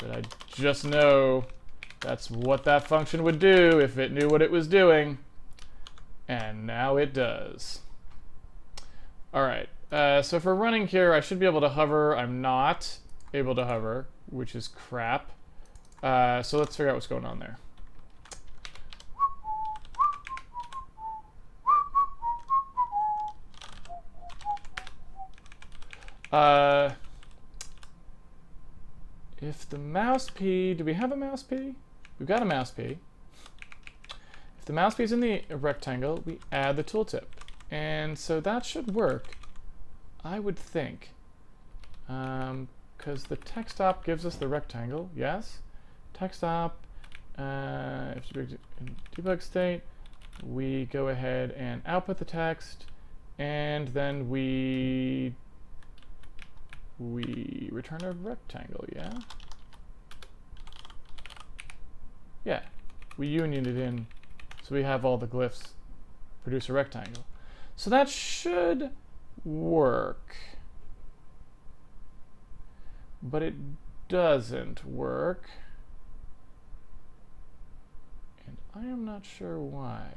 Speaker 1: that I just know that's what that function would do if it knew what it was doing. And now it does. All right, so if we're running here, I should be able to hover. I'm not able to hover, which is crap. So let's figure out what's going on there. If the mouse P, do we have a mouse P? We've got a mouse P. If the mouse P is in the rectangle, we add the tooltip. And so that should work, I would think. Because the text op gives us the rectangle, yes. Text op, if in debug state, we go ahead and output the text, and then we return a rectangle, yeah? Yeah, we union it in, so we have all the glyphs produce a rectangle. So that should work. But it doesn't work. And I am not sure why.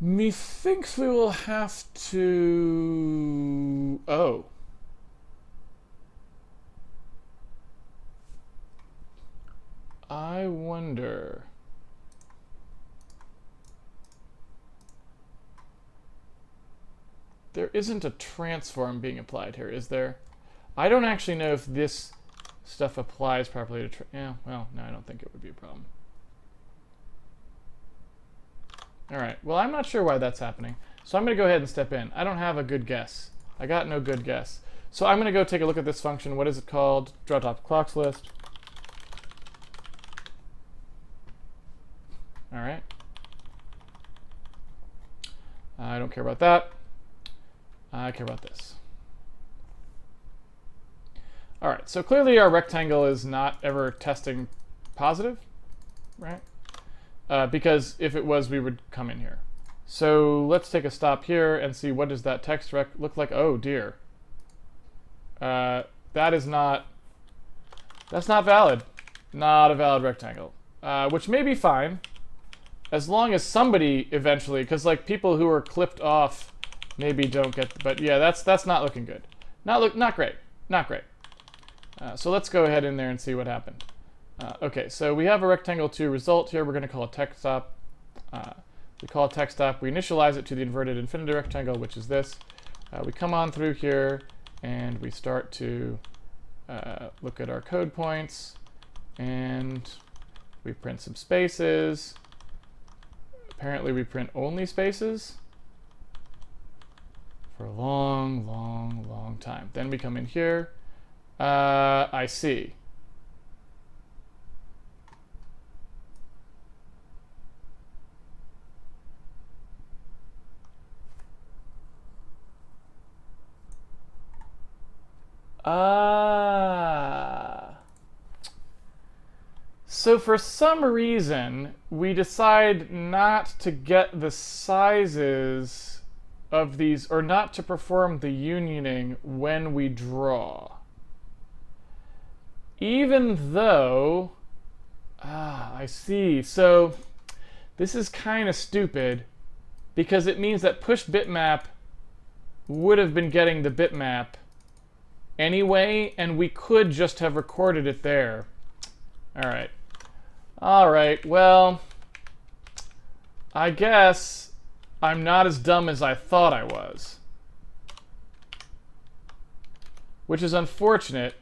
Speaker 1: Methinks we will have to... Oh. I wonder... There isn't a transform being applied here, is there? I don't actually know if this stuff applies properly to... Yeah, well, no, I don't think it would be a problem. All right, well, I'm not sure why that's happening. So I'm going to go ahead and step in. I don't have a good guess. I got no good guess. So I'm going to go take a look at this function. What is it called? Draw top clocks list. All right. I don't care about that. I care about this. All right, so clearly our rectangle is not ever testing positive, right? Because if it was, we would come in here. So let's take a stop here and see what does that text rec look like. Oh dear. That's not valid. Not a valid rectangle. Which may be fine, as long as somebody eventually, because like people who are clipped off maybe don't get, but yeah, that's not looking good. Not great. Not great. So let's go ahead in there and see what happened. Okay, so we have a rectangle to result here. We're going to call it text stop. We call it text stop. We initialize it to the inverted infinity rectangle, which is this. We come on through here, and we start to look at our code points, and we print some spaces. Apparently, we print only spaces for a long, long, long time. Then we come in here. I see. So for some reason, we decide not to get the sizes of these, or not to perform the unioning when we draw. Even though, I see. So this is kind of stupid, because it means that push bitmap would have been getting the bitmap anyway, and we could just have recorded it there. All right, well, I guess I'm not as dumb as I thought I was. Which is unfortunate.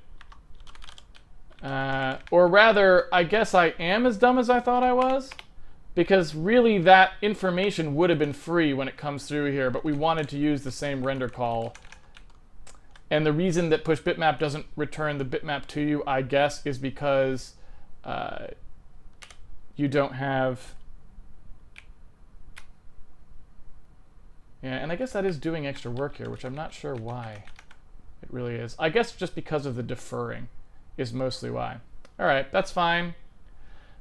Speaker 1: Or rather, I guess I am as dumb as I thought I was, because really that information would have been free when it comes through here, but we wanted to use the same render call. And the reason that push bitmap doesn't return the bitmap to you, I guess, is because you don't have Yeah, and I guess that is doing extra work here, which I'm not sure why it really is. I guess just because of the deferring is mostly why. All right, that's fine.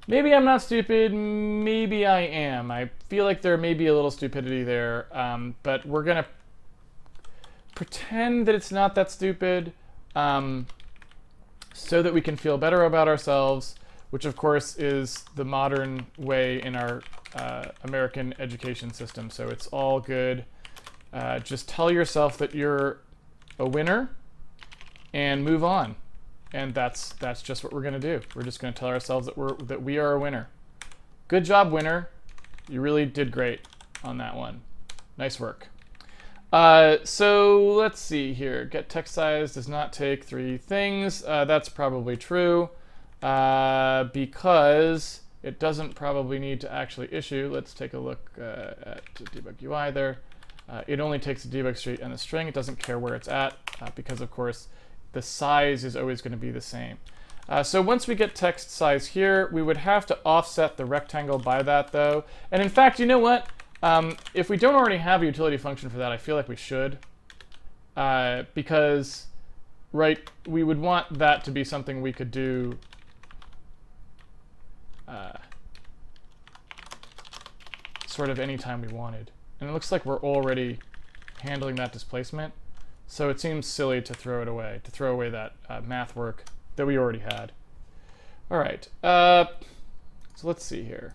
Speaker 1: Maybe I'm not stupid, maybe I am. I feel like there may be a little stupidity there, but we're gonna pretend that it's not that stupid so that we can feel better about ourselves, which of course is the modern way in our American education system. So it's all good. Just tell yourself that you're a winner and move on. And that's just what we're going to do. We're just going to tell ourselves that we are a winner. Good job, winner. You really did great on that one. Nice work. So let's see here. Get text size does not take 3 things. That's probably true because it doesn't probably need to actually issue. Let's take a look at debug UI there. It only takes the debug street and the string. It doesn't care where it's at because, of course, the size is always going to be the same. So once we get text size here, we would have to offset the rectangle by that, though. And in fact, you know what? If we don't already have a utility function for that, I feel like we should. Because, right, we would want that to be something we could do sort of anytime we wanted. And it looks like we're already handling that displacement. So it seems silly to throw it away, to throw away that math work that we already had. All right, so let's see here.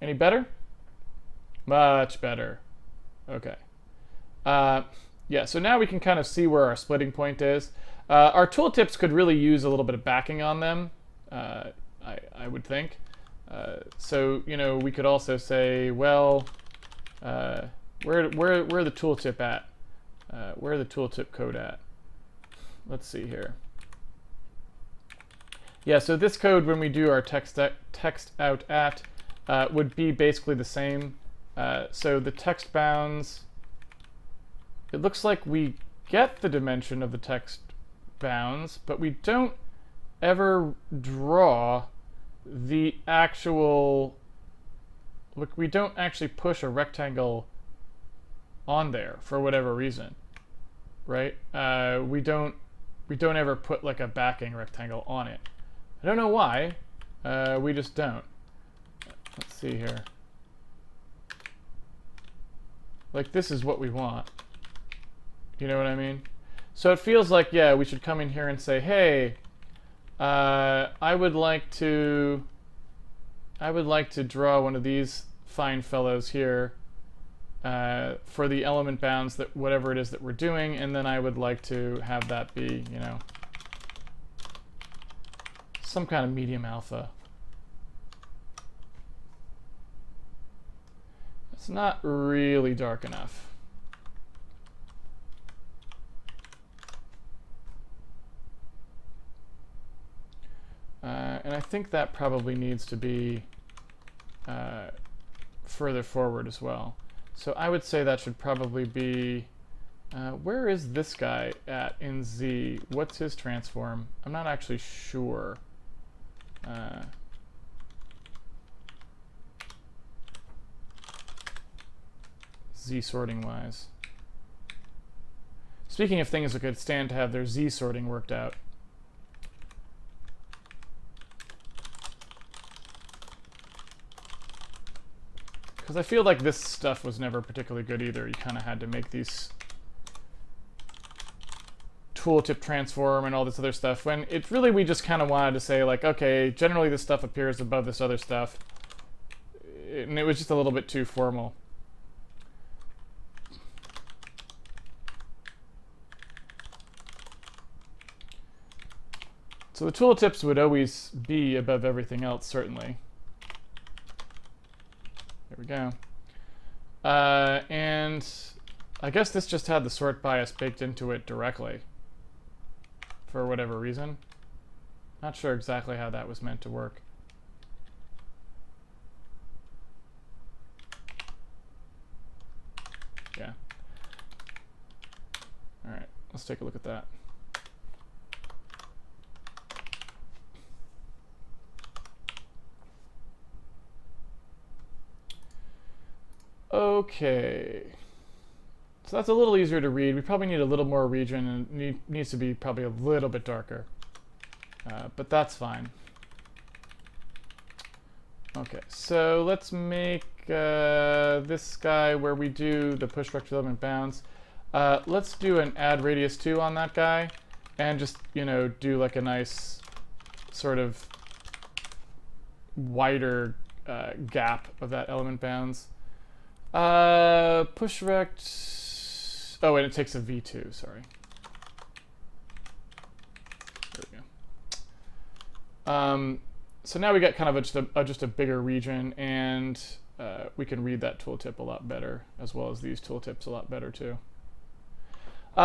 Speaker 1: Any better? Much better. Okay. Yeah, so now we can kind of see where our splitting point is. Our tooltips could really use a little bit of backing on them, I would think. So, you know, we could also say, well, where the tooltip at? Where the tooltip code at? Let's see here. Yeah, so this code, when we do our text out at, would be basically the same. So the text bounds, it looks like we get the dimension of the text bounds, but we don't ever draw the actual, look, we don't actually push a rectangle on there for whatever reason, right? We don't ever put like a backing rectangle on it. I don't know why. We just don't. Let's see here. Like, this is what we want. You know what I mean? So it feels like, yeah, we should come in here and say, hey, I would like to draw one of these fine fellows here for the element bounds, that whatever it is that we're doing, and then I would like to have that be, you know, some kind of medium alpha. It's not really dark enough. And I think that probably needs to be further forward as well. So I would say that should probably be, where is this guy at in Z? What's his transform? I'm not actually sure. Z sorting wise. Speaking of things that could stand to have their Z sorting worked out. Because I feel like this stuff was never particularly good either. You kind of had to make these tooltip transform and all this other stuff, when it's really, we just kind of wanted to say, like, okay, generally this stuff appears above this other stuff. And it was just a little bit too formal. So the tooltips would always be above everything else, certainly. There we go. And I guess this just had the sort bias baked into it directly for whatever reason. Not sure exactly how that was meant to work. Yeah. All right, let's take a look at that. Okay. So that's a little easier to read. We probably need a little more region, and it needs to be probably a little bit darker. But that's fine. Okay, so let's make this guy where we do the push vector element bounds. Let's do an add radius 2 on that guy, and just, you know, do like a nice sort of wider gap of that element bounds. Push rect. Oh, and it takes a v2. Sorry. There we go. So now we got kind of just a bigger region, and we can read that tooltip a lot better, as well as these tooltips a lot better too.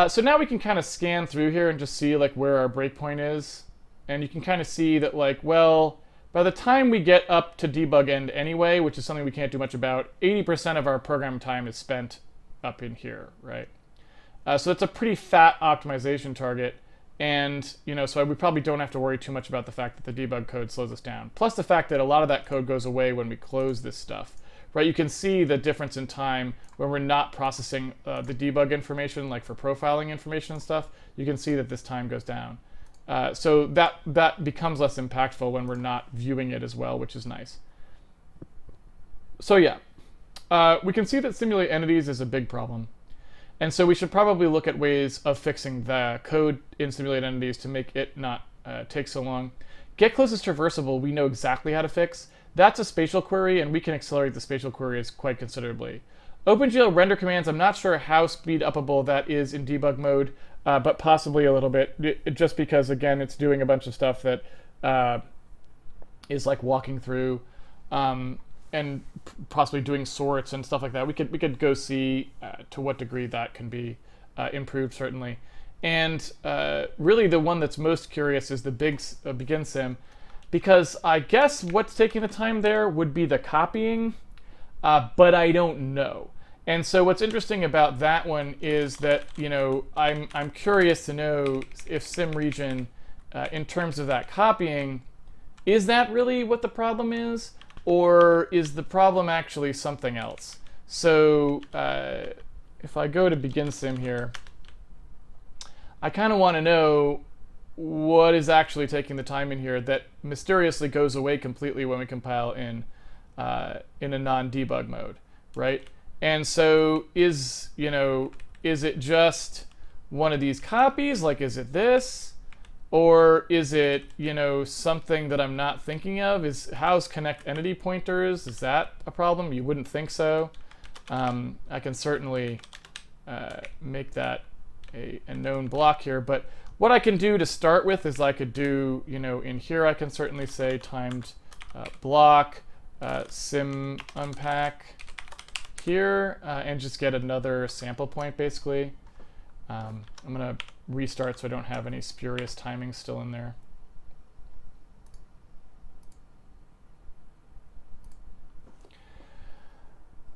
Speaker 1: So now we can kind of scan through here and just see like where our breakpoint is, and you can kind of see that, like, well, by the time we get up to debug end anyway, which is something we can't do much about, 80% of our program time is spent up in here, right? So it's a pretty fat optimization target. And, you know, so we probably don't have to worry too much about the fact that the debug code slows us down. Plus the fact that a lot of that code goes away when we close this stuff, right? You can see the difference in time when we're not processing the debug information, like for profiling information and stuff. You can see that this time goes down. So that becomes less impactful when we're not viewing it as well, which is nice. So yeah, we can see that simulate entities is a big problem. And so we should probably look at ways of fixing the code in simulate entities to make it not take so long. Get closest traversable, we know exactly how to fix. That's a spatial query, and we can accelerate the spatial queries quite considerably. OpenGL render commands, I'm not sure how speed upable that is in debug mode, but possibly a little bit, just because, again, it's doing a bunch of stuff that is like walking through and possibly doing sorts and stuff like that. We could go see to what degree that can be improved, certainly. And really the one that's most curious is the begin sim, because I guess what's taking the time there would be the copying, but I don't know. And so what's interesting about that one is that, you know, I'm curious to know if sim region, in terms of that copying, is that really what the problem is? Or is the problem actually something else? So if I go to begin sim here, I kind of want to know what is actually taking the time in here that mysteriously goes away completely when we compile in a non-debug mode, right? And so is it just one of these copies? Like, is it this? Or is it, you know, something that I'm not thinking of? How's connect entity pointers? Is that a problem? You wouldn't think so. I can certainly make that a known block here. But what I can do to start with is I could do, you know, in here I can certainly say timed block sim unpack here and just get another sample point basically. I'm going to restart so I don't have any spurious timing still in there.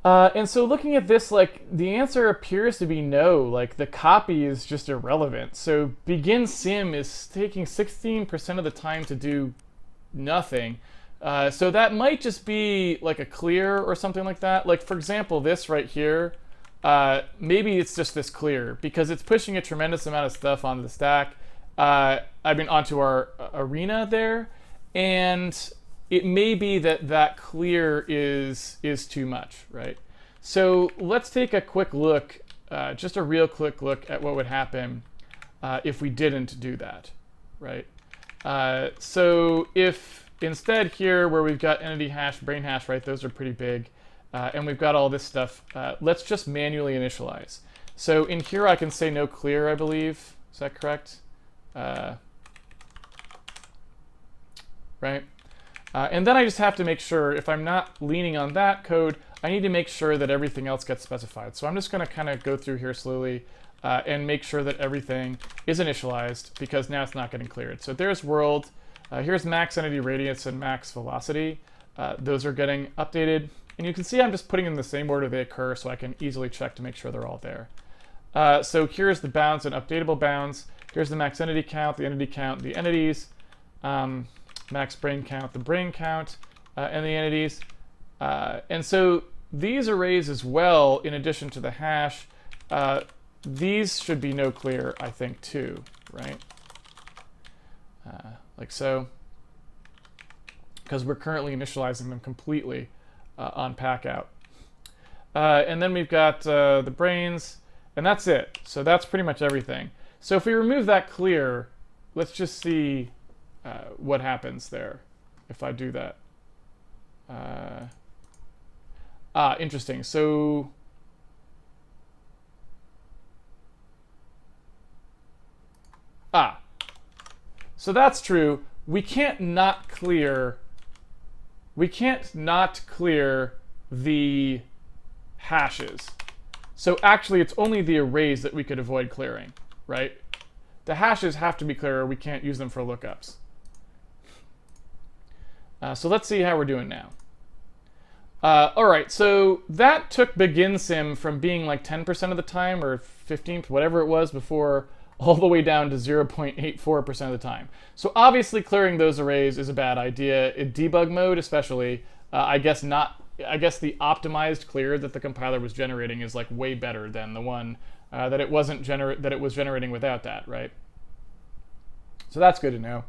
Speaker 1: And so looking at this, like, the answer appears to be no. Like, the copy is just irrelevant. So begin sim is taking 16% of the time to do nothing. So that might just be like a clear or something like that. Like, for example, this right here, maybe it's just this clear because it's pushing a tremendous amount of stuff onto the stack. Onto our arena there, and it may be that clear is too much, right? So let's take a quick look, just a real quick look at what would happen if we didn't do that, right? So if instead here where we've got entity hash, brain hash, right? Those are pretty big. And we've got all this stuff. Let's just manually initialize. So in here I can say no clear, I believe. Is that correct? Right? And then I just have to make sure, if I'm not leaning on that code, I need to make sure that everything else gets specified. So I'm just going to kind of go through here slowly and make sure that everything is initialized, because now it's not getting cleared. So there's world. Here's max entity radius and max velocity. Those are getting updated. And you can see I'm just putting them in the same order they occur so I can easily check to make sure they're all there. So here's the bounds and updatable bounds. Here's the max entity count, the entities, max brain count, the brain count, and the entities. And so these arrays as well, in addition to the hash, these should be no clear, I think, too, right? Like so, because we're currently initializing them completely on packout. And then we've got the brains, and that's it. So that's pretty much everything. So if we remove that clear, let's just see what happens there if I do that. Interesting. So so that's true. We can't not clear the hashes. So actually it's only the arrays that we could avoid clearing, right? The hashes have to be clear, or we can't use them for lookups. So let's see how we're doing now. All right, so that took begin sim from being like 10% of the time, or 15th, whatever it was before, all the way down to 0.84% of the time. So obviously clearing those arrays is a bad idea. In debug mode especially, I guess the optimized clear that the compiler was generating is like way better than the one that it was generating without that, right? So that's good to know.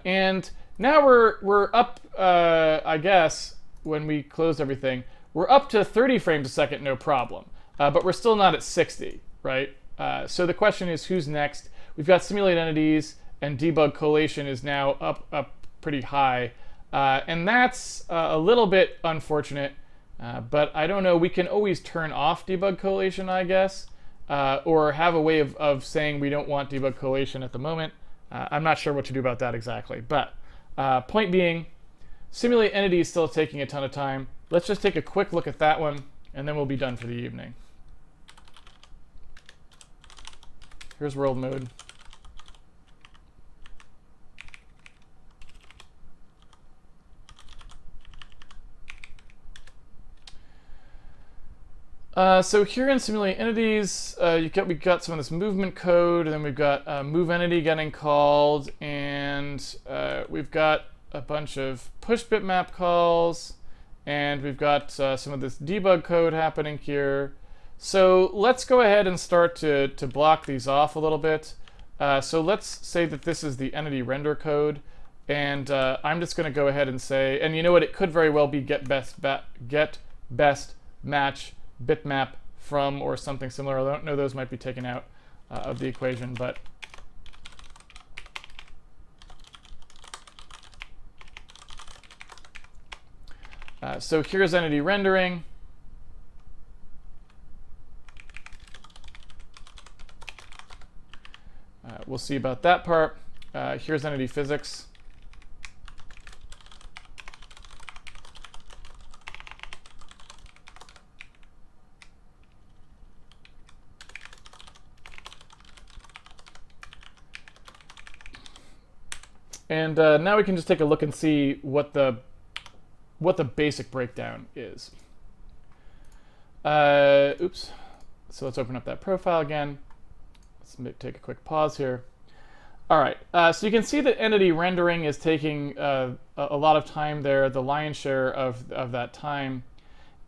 Speaker 1: And now we're up, I guess, when we close everything, we're up to 30 frames a second, no problem. But we're still not at 60, right? So the question is, who's next? We've got simulate entities, and debug collation is now up pretty high. And that's a little bit unfortunate, but I don't know. We can always turn off debug collation, I guess, or have a way of saying we don't want debug collation at the moment. I'm not sure what to do about that exactly. But point being, simulate entity is still taking a ton of time. Let's just take a quick look at that one, and then we'll be done for the evening. Here's world mode. So here in simulate entities, we've got some of this movement code, and then we've got move entity getting called, and we've got a bunch of push bitmap calls, and we've got some of this debug code happening here. So let's go ahead and start to block these off a little bit. So let's say that this is the entity render code, and I'm just going to go ahead and say, and you know what, it could very well be get best match bitmap from or something similar. I don't know, those might be taken out of the equation, but so here's entity rendering. We'll see about that part. Here's entity physics. And now we can just take a look and see what the basic breakdown is. Oops. So let's open up that profile again. Let's take a quick pause here. All right. So you can see that entity rendering is taking a lot of time there, the lion's share of that time.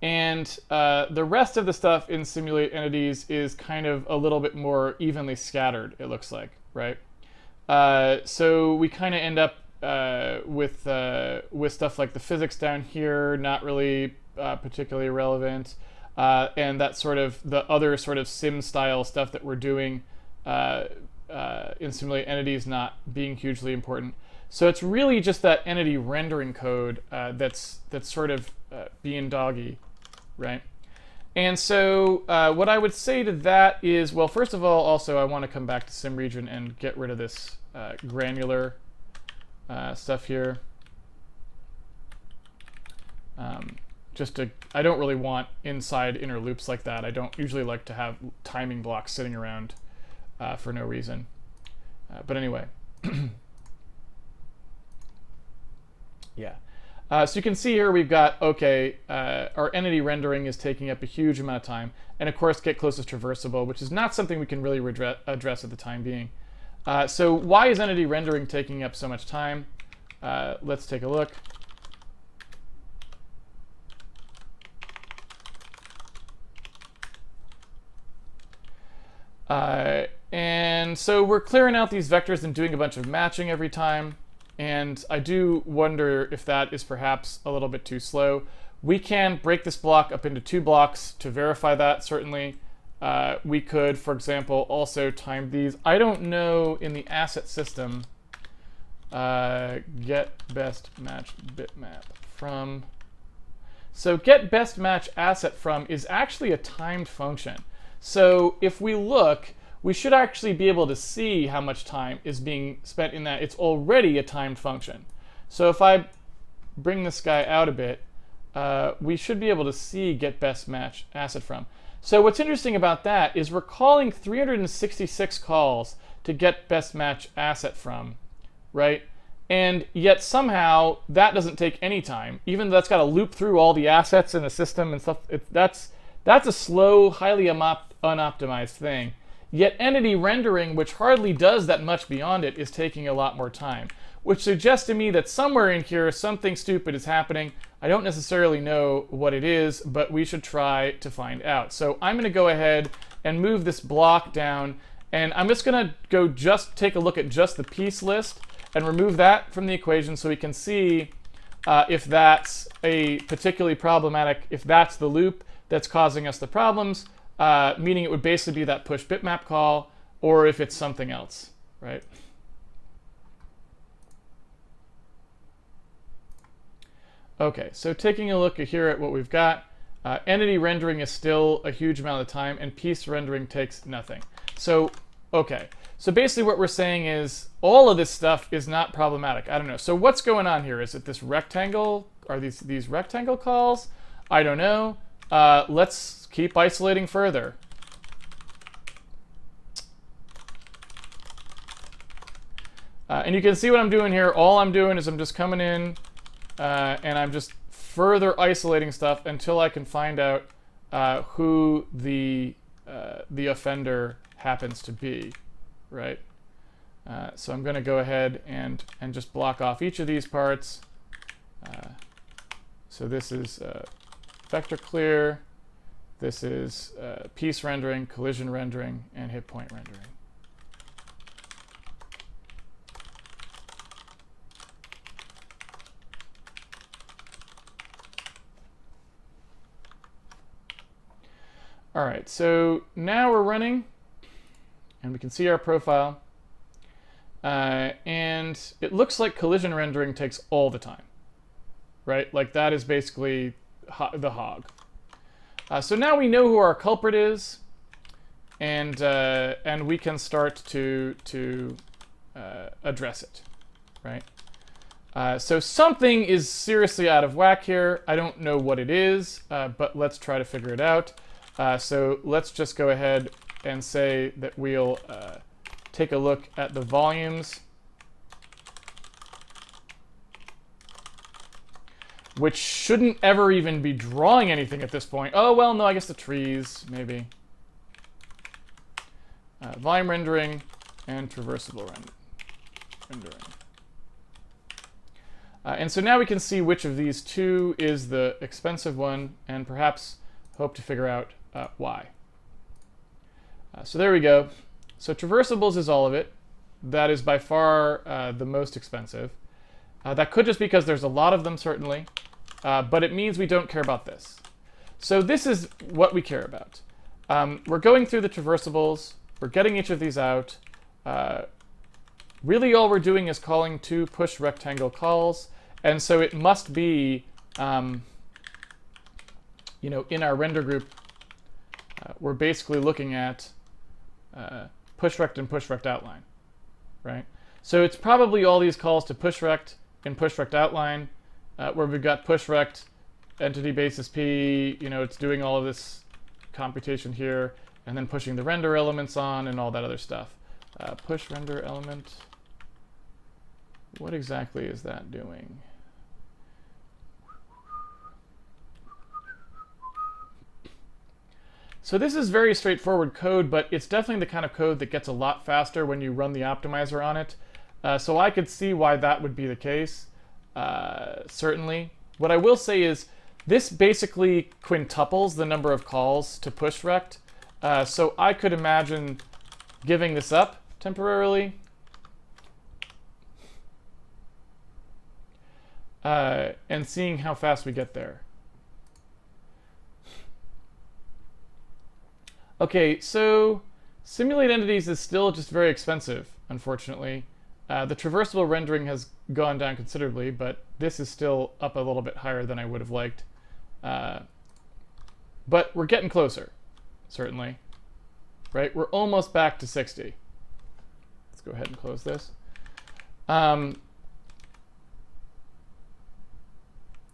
Speaker 1: And the rest of the stuff in simulate entities is kind of a little bit more evenly scattered, it looks like, right? So we kind of end up with stuff like the physics down here, not really particularly relevant, and that sort of the other sort of sim style stuff that we're doing in simulate entities not being hugely important. So it's really just that entity rendering code that's sort of being doggy, right? And so what I would say to that is, well, first of all, also I want to come back to sim region and get rid of this granular stuff here. I don't really want inside inner loops like that. I don't usually like to have timing blocks sitting around for no reason. But anyway, yeah. So you can see here we've got, okay, our entity rendering is taking up a huge amount of time. And of course, get close is traversable, which is not something we can really address at the time being. So why is entity rendering taking up so much time? Let's take a look. And so we're clearing out these vectors and doing a bunch of matching every time. And I do wonder if that is perhaps a little bit too slow. We can break this block up into 2 blocks to verify that, certainly. We could, for example, also time these. I don't know in the asset system, get best match bitmap from. So get best match asset from is actually a timed function. So if we look, we should actually be able to see how much time is being spent in that. It's already a timed function. So if I bring this guy out a bit, we should be able to see get best match asset from. So what's interesting about that is we're calling 366 calls to get best match asset from, right? And yet somehow that doesn't take any time, even though that's got to loop through all the assets in the system and stuff. That's a slow, highly unoptimized thing. Yet entity rendering, which hardly does that much beyond it, is taking a lot more time, which suggests to me that somewhere in here something stupid is happening. I don't necessarily know what it is, but we should try to find out. So I'm going to go ahead and move this block down, and I'm just going to go take a look at just the piece list and remove that from the equation so we can see if that's a particularly problematic, if that's the loop that's causing us the problems, meaning it would basically be that push bitmap call, or if it's something else, right? Okay, so taking a look here at what we've got, entity rendering is still a huge amount of time, and piece rendering takes nothing. So, okay. So basically what we're saying is all of this stuff is not problematic. I don't know. So what's going on here? Is it this rectangle? Are these rectangle calls? I don't know. Let's keep isolating further. And you can see what I'm doing here. All I'm doing is I'm just coming in and I'm just further isolating stuff until I can find out who the offender happens to be. Right? So I'm going to go ahead and just block off each of these parts. So this is vector clear, this is piece rendering, collision rendering, and hit point rendering. All right, so now we're running. And we can see our profile. And it looks like collision rendering takes all the time, right? Like that is basically the hog. So now we know who our culprit is, and we can start to address it, right? So something is seriously out of whack here. I don't know what it is, but let's try to figure it out. So let's just go ahead and say that we'll take a look at the volumes, which shouldn't ever even be drawing anything at this point. Oh, well, no, I guess the trees, maybe. Volume rendering and traversable rendering. And so now we can see which of these two is the expensive one, and perhaps hope to figure out why. So there we go. So traversables is all of it. That is by far the most expensive. That could just be because there's a lot of them, certainly, but it means we don't care about this. So this is what we care about. We're going through the traversables. We're getting each of these out. Really all we're doing is calling 2 push rectangle calls, and so it must be, in our render group, we're basically looking at push rect and push rect outline, right? So it's probably all these calls to push rect and push rect outline, where we've got push rect entity basis p, it's doing all of this computation here, and then pushing the render elements on and all that other stuff. Push render element, what exactly is that doing? So this is very straightforward code, but it's definitely the kind of code that gets a lot faster when you run the optimizer on it. So I could see why that would be the case, certainly. What I will say is this basically quintuples the number of calls to push rect. So I could imagine giving this up temporarily. And seeing how fast we get there. Okay, so simulate entities is still just very expensive, unfortunately. The traversable rendering has gone down considerably, but this is still up a little bit higher than I would have liked. But we're getting closer, certainly. Right? We're almost back to 60. Let's go ahead and close this.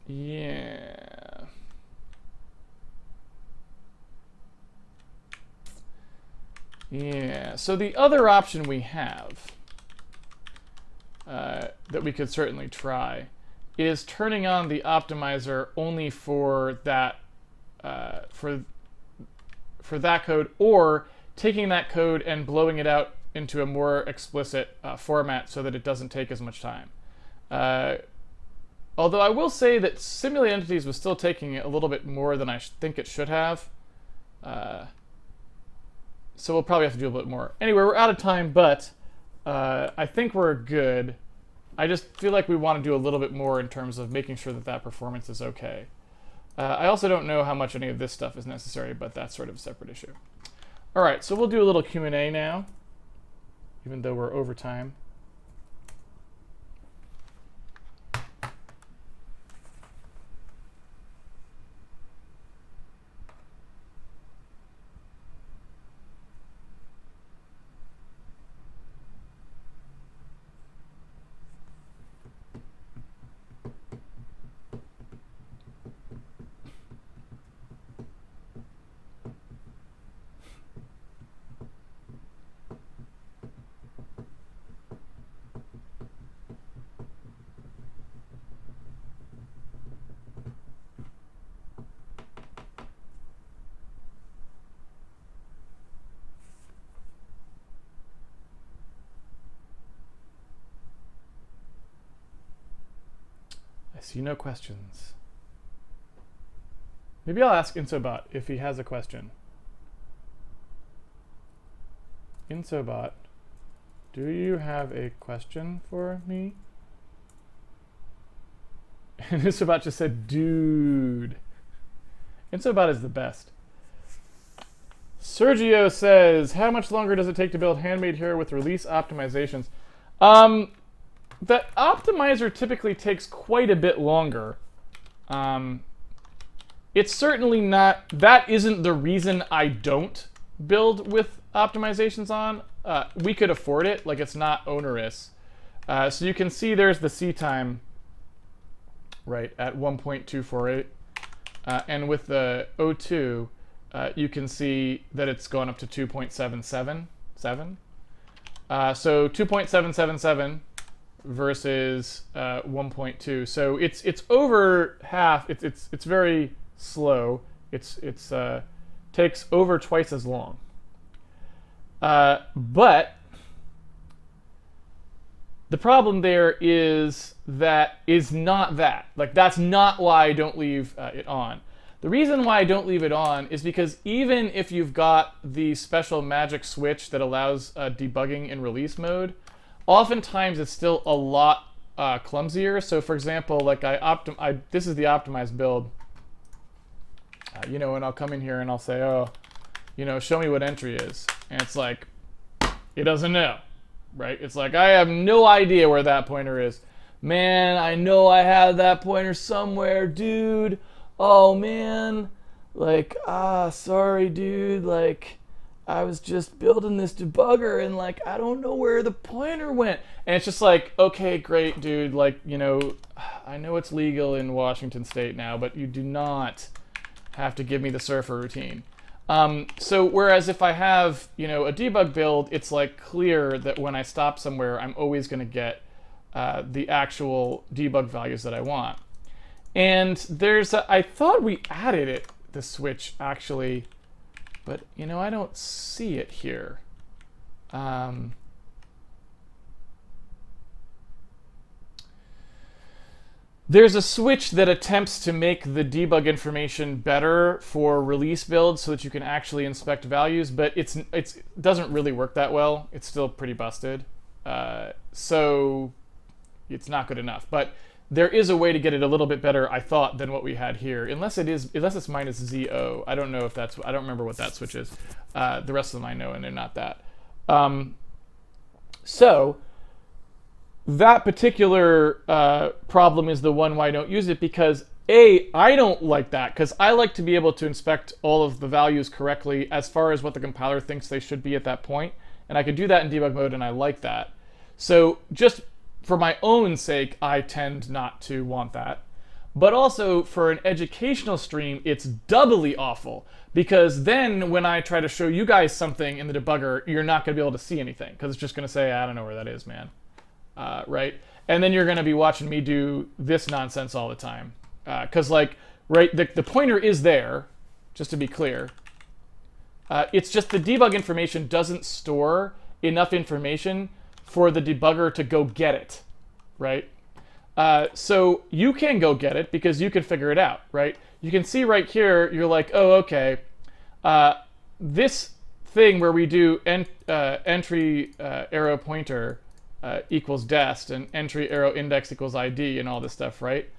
Speaker 1: Yeah. Yeah, so the other option we have that we could certainly try is turning on the optimizer only for that for that code, or taking that code and blowing it out into a more explicit format so that it doesn't take as much time. Although I will say that simulate entities was still taking a little bit more than I think it should have. So we'll probably have to do a little bit more. Anyway, we're out of time, but I think we're good. I just feel like we want to do a little bit more in terms of making sure that that performance is okay. I also don't know how much any of this stuff is necessary, but that's sort of a separate issue. All right, so we'll do a little Q&A now, even though we're over time. I see no questions. Maybe I'll ask Insobot if he has a question. Insobot, do you have a question for me? And Insobot just said, dude. Insobot is the best. Sergio says, how much longer does it take to build Handmade here with release optimizations? That optimizer typically takes quite a bit longer. It's certainly not, that isn't the reason I don't build with optimizations on. We could afford it, like it's not onerous. So you can see there's the C time, right, at 1.248. And with the O2, you can see that it's gone up to 2.777. So 2.777 versus 1.2. So it's over half. It's very slow. It's takes over twice as long. But the problem there is not that. Like, that's not why I don't leave it on. The reason why I don't leave it on is because even if you've got the special magic switch that allows debugging in release mode, oftentimes it's still a lot clumsier. So for example, like this is the optimized build, and I'll come in here and I'll say, oh, show me what entry is. And it's like, it doesn't know, right? It's like, I have no idea where that pointer is. Man, I know I have that pointer somewhere, dude. Oh man, like, sorry dude, like, I was just building this debugger and like, I don't know where the pointer went. And it's just like, okay, great dude, like, I know it's legal in Washington state now, but you do not have to give me the surfer routine. So whereas if I have, a debug build, it's like clear that when I stop somewhere, I'm always gonna get the actual debug values that I want. And I thought we added the switch actually, but I don't see it here. There's a switch that attempts to make the debug information better for release builds so that you can actually inspect values, but it doesn't really work that well. It's still pretty busted. So it's not good enough. But there is a way to get it a little bit better, I thought, than what we had here. Unless it's minus ZO. I don't know if that's, I don't remember what that switch is. The rest of them I know, and they're not that. So that particular problem is the one why I don't use it, because I don't like that, because I like to be able to inspect all of the values correctly as far as what the compiler thinks they should be at that point. And I can do that in debug mode, and I like that. So just for my own sake, I tend not to want that. But also for an educational stream, it's doubly awful, because then when I try to show you guys something in the debugger, you're not going to be able to see anything, because it's just going to say, I don't know where that is, man. Right? And then you're going to be watching me do this nonsense all the time. Because, like, right, the pointer is there, just to be clear. It's just the debug information doesn't store enough information for the debugger to go get it, right? So you can go get it because you can figure it out, right? You can see right here, you're like, oh, okay. This thing where we do entry arrow pointer equals dest and entry arrow index equals ID and all this stuff, right?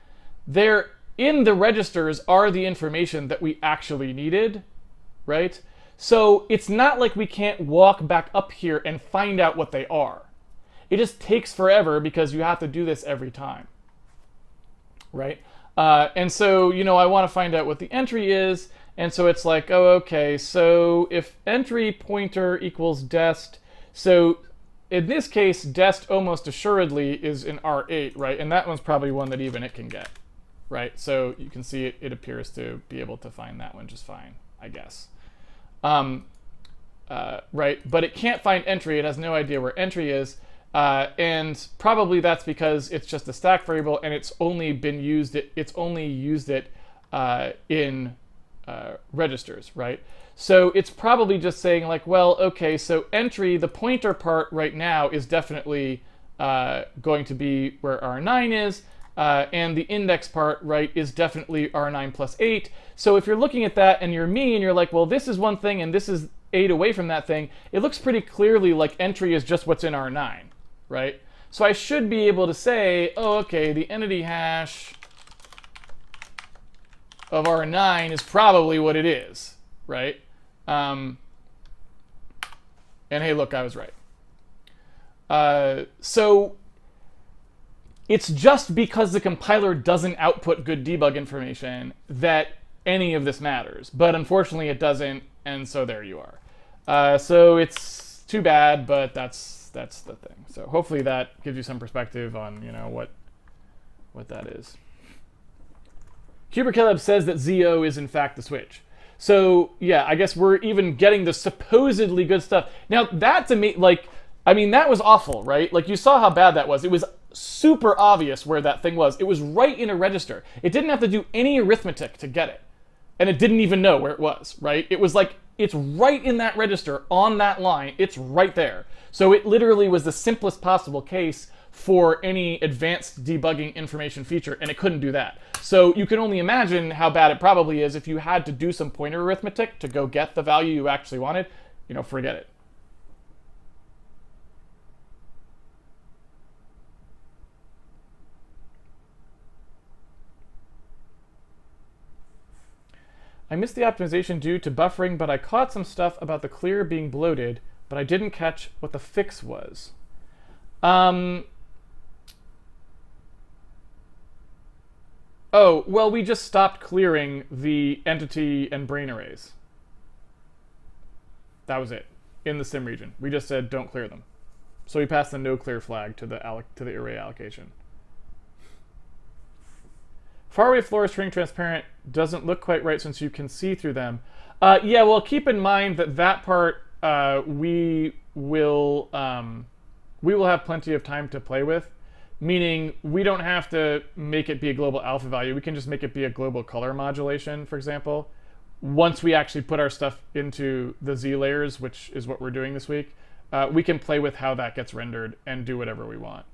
Speaker 1: There in the registers are the information that we actually needed, right? So it's not like we can't walk back up here and find out what they are. It just takes forever because you have to do this every time, right? And so, you know, I want to find out what the entry is, and so it's like, oh, okay, so if entry pointer equals dest, so in this case, dest almost assuredly is in R8, right? And that one's probably one that even it can get, right? So you can see it appears to be able to find that one just fine, I guess. Right, but it can't find entry. It has no idea where entry is. And probably that's because it's just a stack variable, and it's only used it in registers, right? So it's probably just saying like, well, okay, so entry, the pointer part right now is definitely going to be where R9 is, and the index part, right, is definitely R9 plus 8. So if you're looking at that and you're me and you're like, well, this is one thing and this is 8 away from that thing, it looks pretty clearly like entry is just what's in R9, right? So I should be able to say, oh, okay, the entity hash of R9 is probably what it is, right? And hey, look, I was right. So it's just because the compiler doesn't output good debug information that any of this matters. But unfortunately, it doesn't, and so there you are. So it's too bad, but that's the thing. So hopefully that gives you some perspective on, you know, what that is. Caleb says that ZO is in fact the switch. So yeah, I guess we're even getting the supposedly good stuff. Now that to me, like, I mean, that was awful, right? Like you saw how bad that was. It was super obvious where that thing was. It was right in a register. It didn't have to do any arithmetic to get it. And it didn't even know where it was, right? It was like, it's right in that register on that line. It's right there. So it literally was the simplest possible case for any advanced debugging information feature, and it couldn't do that. So you can only imagine how bad it probably is if you had to do some pointer arithmetic to go get the value you actually wanted. You know, forget it. I missed the optimization due to buffering, but I caught some stuff about the clear being bloated, but I didn't catch what the fix was. Oh, well, we just stopped clearing the entity and brain arrays. That was it, in the sim region. We just said don't clear them. So we passed the no clear flag to the array allocation. Faraway floor string transparent doesn't look quite right since you can see through them. Yeah, well, keep in mind that part we will have plenty of time to play with, meaning we don't have to make it be a global alpha value. We can just make it be a global color modulation, for example. Once we actually put our stuff into the Z layers, which is what we're doing this week, we can play with how that gets rendered and do whatever we want.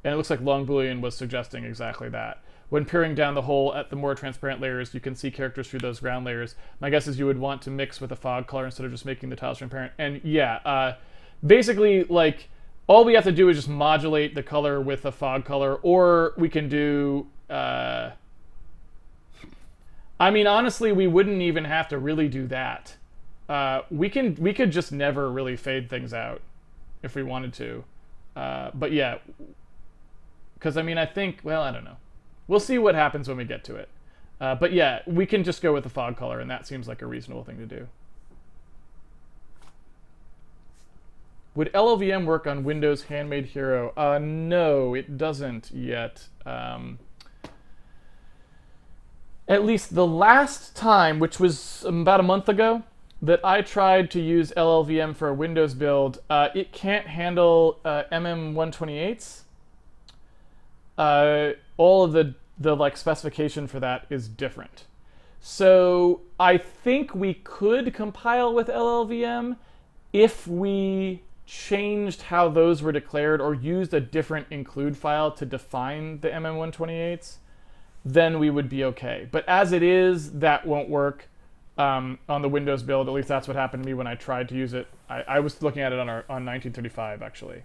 Speaker 1: And it looks like long Boolean was suggesting exactly that. When peering down the hole at the more transparent layers, you can see characters through those ground layers. My guess is you would want to mix with a fog color instead of just making the tiles transparent. And yeah, basically, like, all we have to do is just modulate the color with a fog color, or we can do... I mean, honestly, we wouldn't even have to really do that. We could just never really fade things out if we wanted to. But yeah, because I mean, I think, well, I don't know. We'll see what happens when we get to it. But yeah, we can just go with the fog color, and that seems like a reasonable thing to do. Would LLVM work on Windows Handmade Hero? No, it doesn't yet. At least the last time, which was about a month ago, that I tried to use LLVM for a Windows build, it can't handle MM128s. All of the like specification for that is different. So I think we could compile with LLVM if we changed how those were declared or used a different include file to define the MM128s, then we would be okay. But as it is, that won't work on the Windows build. At least that's what happened to me when I tried to use it. I was looking at it on 1935, actually.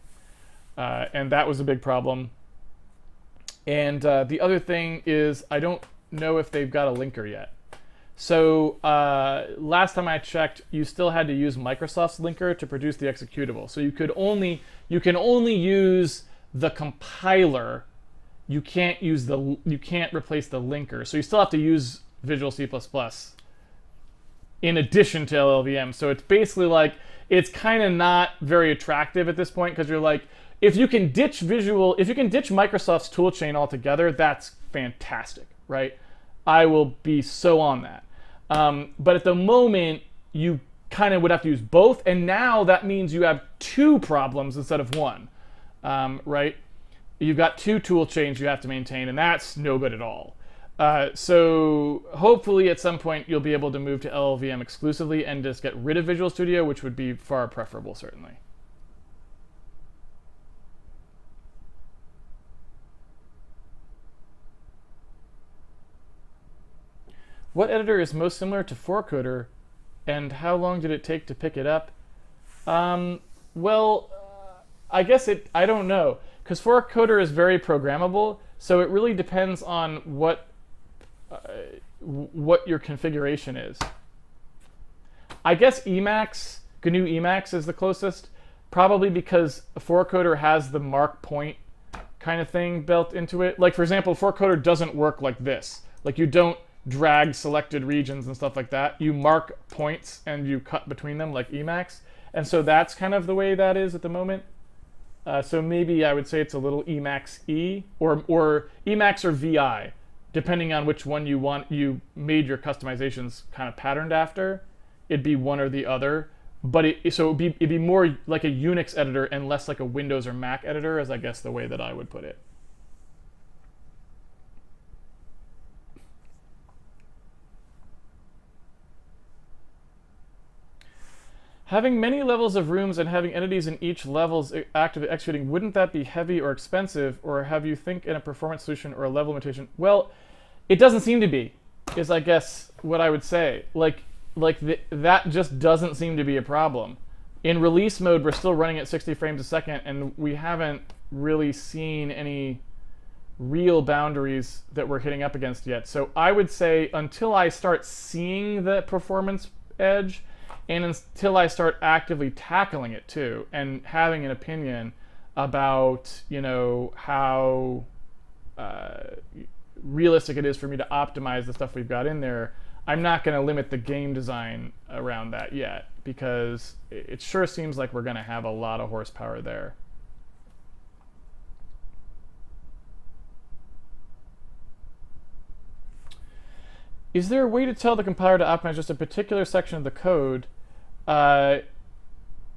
Speaker 1: And that was a big problem. And the other thing is I don't know if they've got a linker yet. So last time I checked, you still had to use Microsoft's linker to produce the executable. So you can only use the compiler. You can't replace the linker. So you still have to use Visual C++ in addition to LLVM. So it's basically like, it's kind of not very attractive at this point, because you're like, if you can ditch Microsoft's toolchain altogether, that's fantastic, right? I will be so on that. But at the moment, you kind of would have to use both, and now that means you have two problems instead of one, right? You've got two tool chains you have to maintain, and that's no good at all. So hopefully at some point you'll be able to move to LLVM exclusively and just get rid of Visual Studio, which would be far preferable, certainly. What editor is most similar to 4Coder, and how long did it take to pick it up? Well, I guess I don't know, because 4Coder is very programmable, so it really depends on what your configuration is. I guess Emacs, GNU Emacs is the closest, probably because 4Coder has the mark point kind of thing built into it. Like, for example, 4Coder doesn't work like this. Like, you don't drag selected regions and stuff like that. You mark points and you cut between them like Emacs. And so that's kind of the way that is at the moment. So maybe I would say it's a little Emacs-y or Emacs or VI, depending on which one you made your customizations kind of patterned after. It'd be one or the other. But it'd be more like a Unix editor and less like a Windows or Mac editor, is I guess the way that I would put it. Having many levels of rooms and having entities in each levels actively executing, wouldn't that be heavy or expensive, or have you think in a performance solution or a level limitation? Well, it doesn't seem to be, is I guess what I would say. That just doesn't seem to be a problem. In release mode, we're still running at 60 frames a second, and we haven't really seen any real boundaries that we're hitting up against yet. So I would say until I start seeing the performance edge, and until I start actively tackling it too, and having an opinion about, you know, how realistic it is for me to optimize the stuff we've got in there, I'm not going to limit the game design around that yet, because it sure seems like we're going to have a lot of horsepower there. Is there a way to tell the compiler to optimize just a particular section of the code?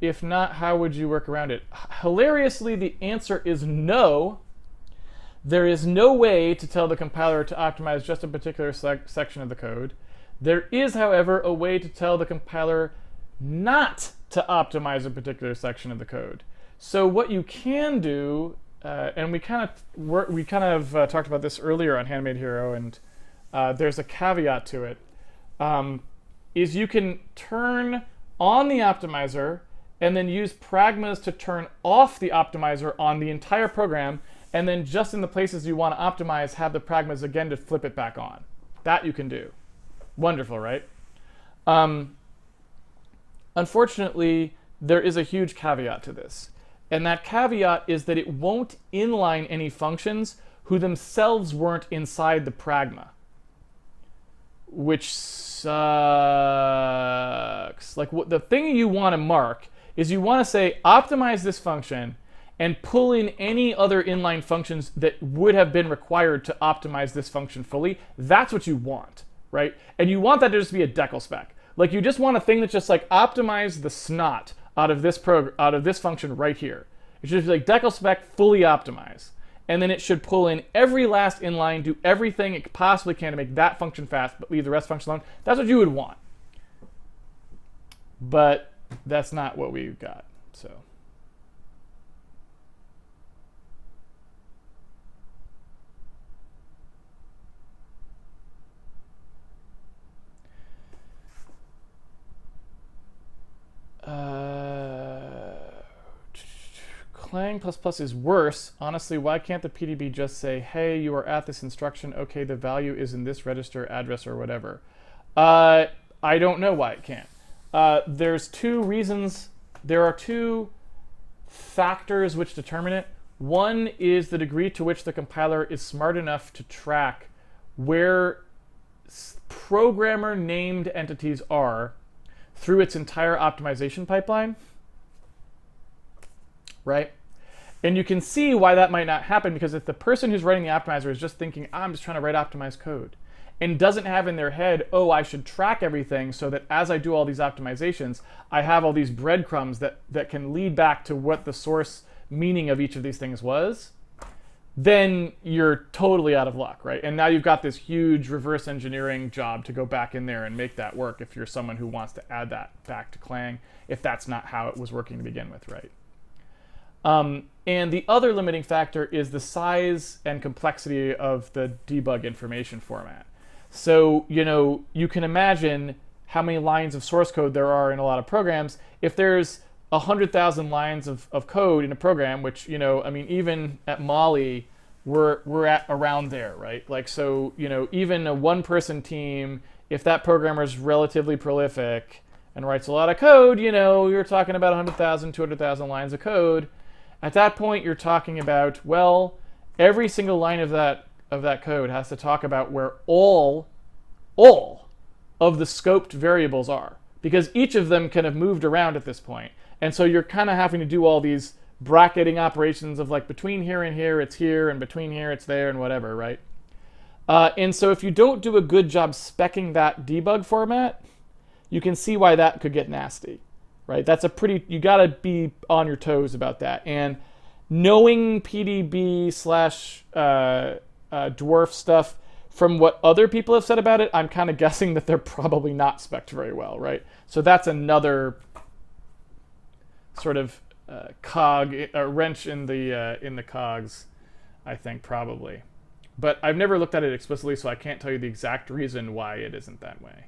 Speaker 1: If not, how would you work around it? Hilariously, the answer is no. There is no way to tell the compiler to optimize just a particular section of the code. There is, however, a way to tell the compiler not to optimize a particular section of the code. So what you can do and we kind of talked about this earlier on Handmade Hero, and there's a caveat to it, is you can turn on the optimizer and then use pragmas to turn off the optimizer on the entire program, and then just in the places you want to optimize, have the pragmas again to flip it back on. That you can do. Wonderful, right? Unfortunately, there is a huge caveat to this. And that caveat is that it won't inline any functions who themselves weren't inside the pragma, which sucks. Like, the thing you want to mark is you want to say, optimize this function and pull in any other inline functions that would have been required to optimize this function fully. That's what you want, right? And you want that to just be a decal spec. Like, you just want a thing that's just like, optimize the snot out of this function right here. It should be like decal spec fully optimize. And then it should pull in every last inline, do everything it possibly can to make that function fast, but leave the rest function alone. That's what you would want. But that's not what we've got, so. Clang++ is worse. Honestly, why can't the PDB just say, hey, you are at this instruction, okay, the value is in this register, address, or whatever? I don't know why it can't. There's two reasons. There are two factors which determine it. One is the degree to which the compiler is smart enough to track where programmer-named entities are through its entire optimization pipeline, right? And you can see why that might not happen, because if the person who's writing the optimizer is just thinking, I'm just trying to write optimized code, and doesn't have in their head, oh, I should track everything so that as I do all these optimizations, I have all these breadcrumbs that can lead back to what the source meaning of each of these things was, then you're totally out of luck, right? And now you've got this huge reverse engineering job to go back in there and make that work if you're someone who wants to add that back to Clang, if that's not how it was working to begin with, right? And the other limiting factor is the size and complexity of the debug information format. So, you know, you can imagine how many lines of source code there are in a lot of programs. If there's 100,000 lines of code in a program, which, you know, I mean, even at Molly, we're at around there, right? Like, so, you know, even a one-person team, if that programmer is relatively prolific and writes a lot of code, you know, you're talking about 100,000, 200,000 lines of code. At that point, you're talking about, well, every single line of that code has to talk about where all of the scoped variables are, because each of them kind of moved around at this point. And so you're kind of having to do all these bracketing operations of like between here and here, it's here, and between here, it's there, and whatever, right? And so if you don't do a good job speccing that debug format, you can see why that could get nasty. Right? That's a pretty, you gotta be on your toes about that. And knowing PDB slash dwarf stuff from what other people have said about it, I'm kind of guessing that they're probably not spec'd very well, right? So that's another sort of cog, a wrench in the cogs, I think, probably. But I've never looked at it explicitly, so I can't tell you the exact reason why it isn't that way.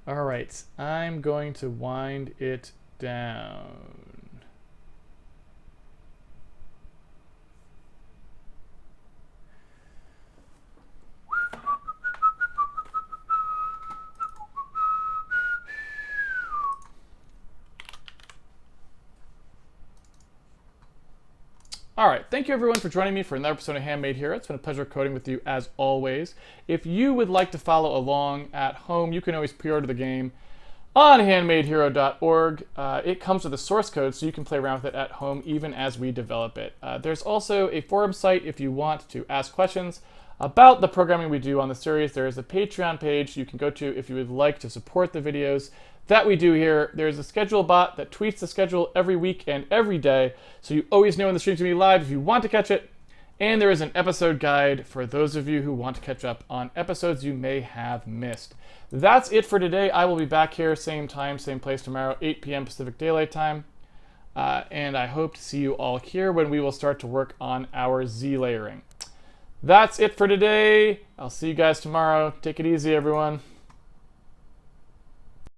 Speaker 1: All right, I'm going to wind it down. All right, thank you everyone for joining me for another episode of Handmade Hero. It's been a pleasure coding with you as always. If you would like to follow along at home, you can always pre-order the game on handmadehero.org. It comes with a source code, so you can play around with it at home even as we develop it. There's also a forum site if you want to ask questions about the programming we do on the series. There is a Patreon page you can go to if you would like to support the videos that we do here. There's a schedule bot that tweets the schedule every week and every day, so you always know when the stream's gonna be live if you want to catch it. And there is an episode guide for those of you who want to catch up on episodes you may have missed. That's it for today. I will be back here, same time, same place tomorrow, 8 p.m. Pacific Daylight Time. And I hope to see you all here when we will start to work on our Z layering. That's it for today. I'll see you guys tomorrow. Take it easy, everyone.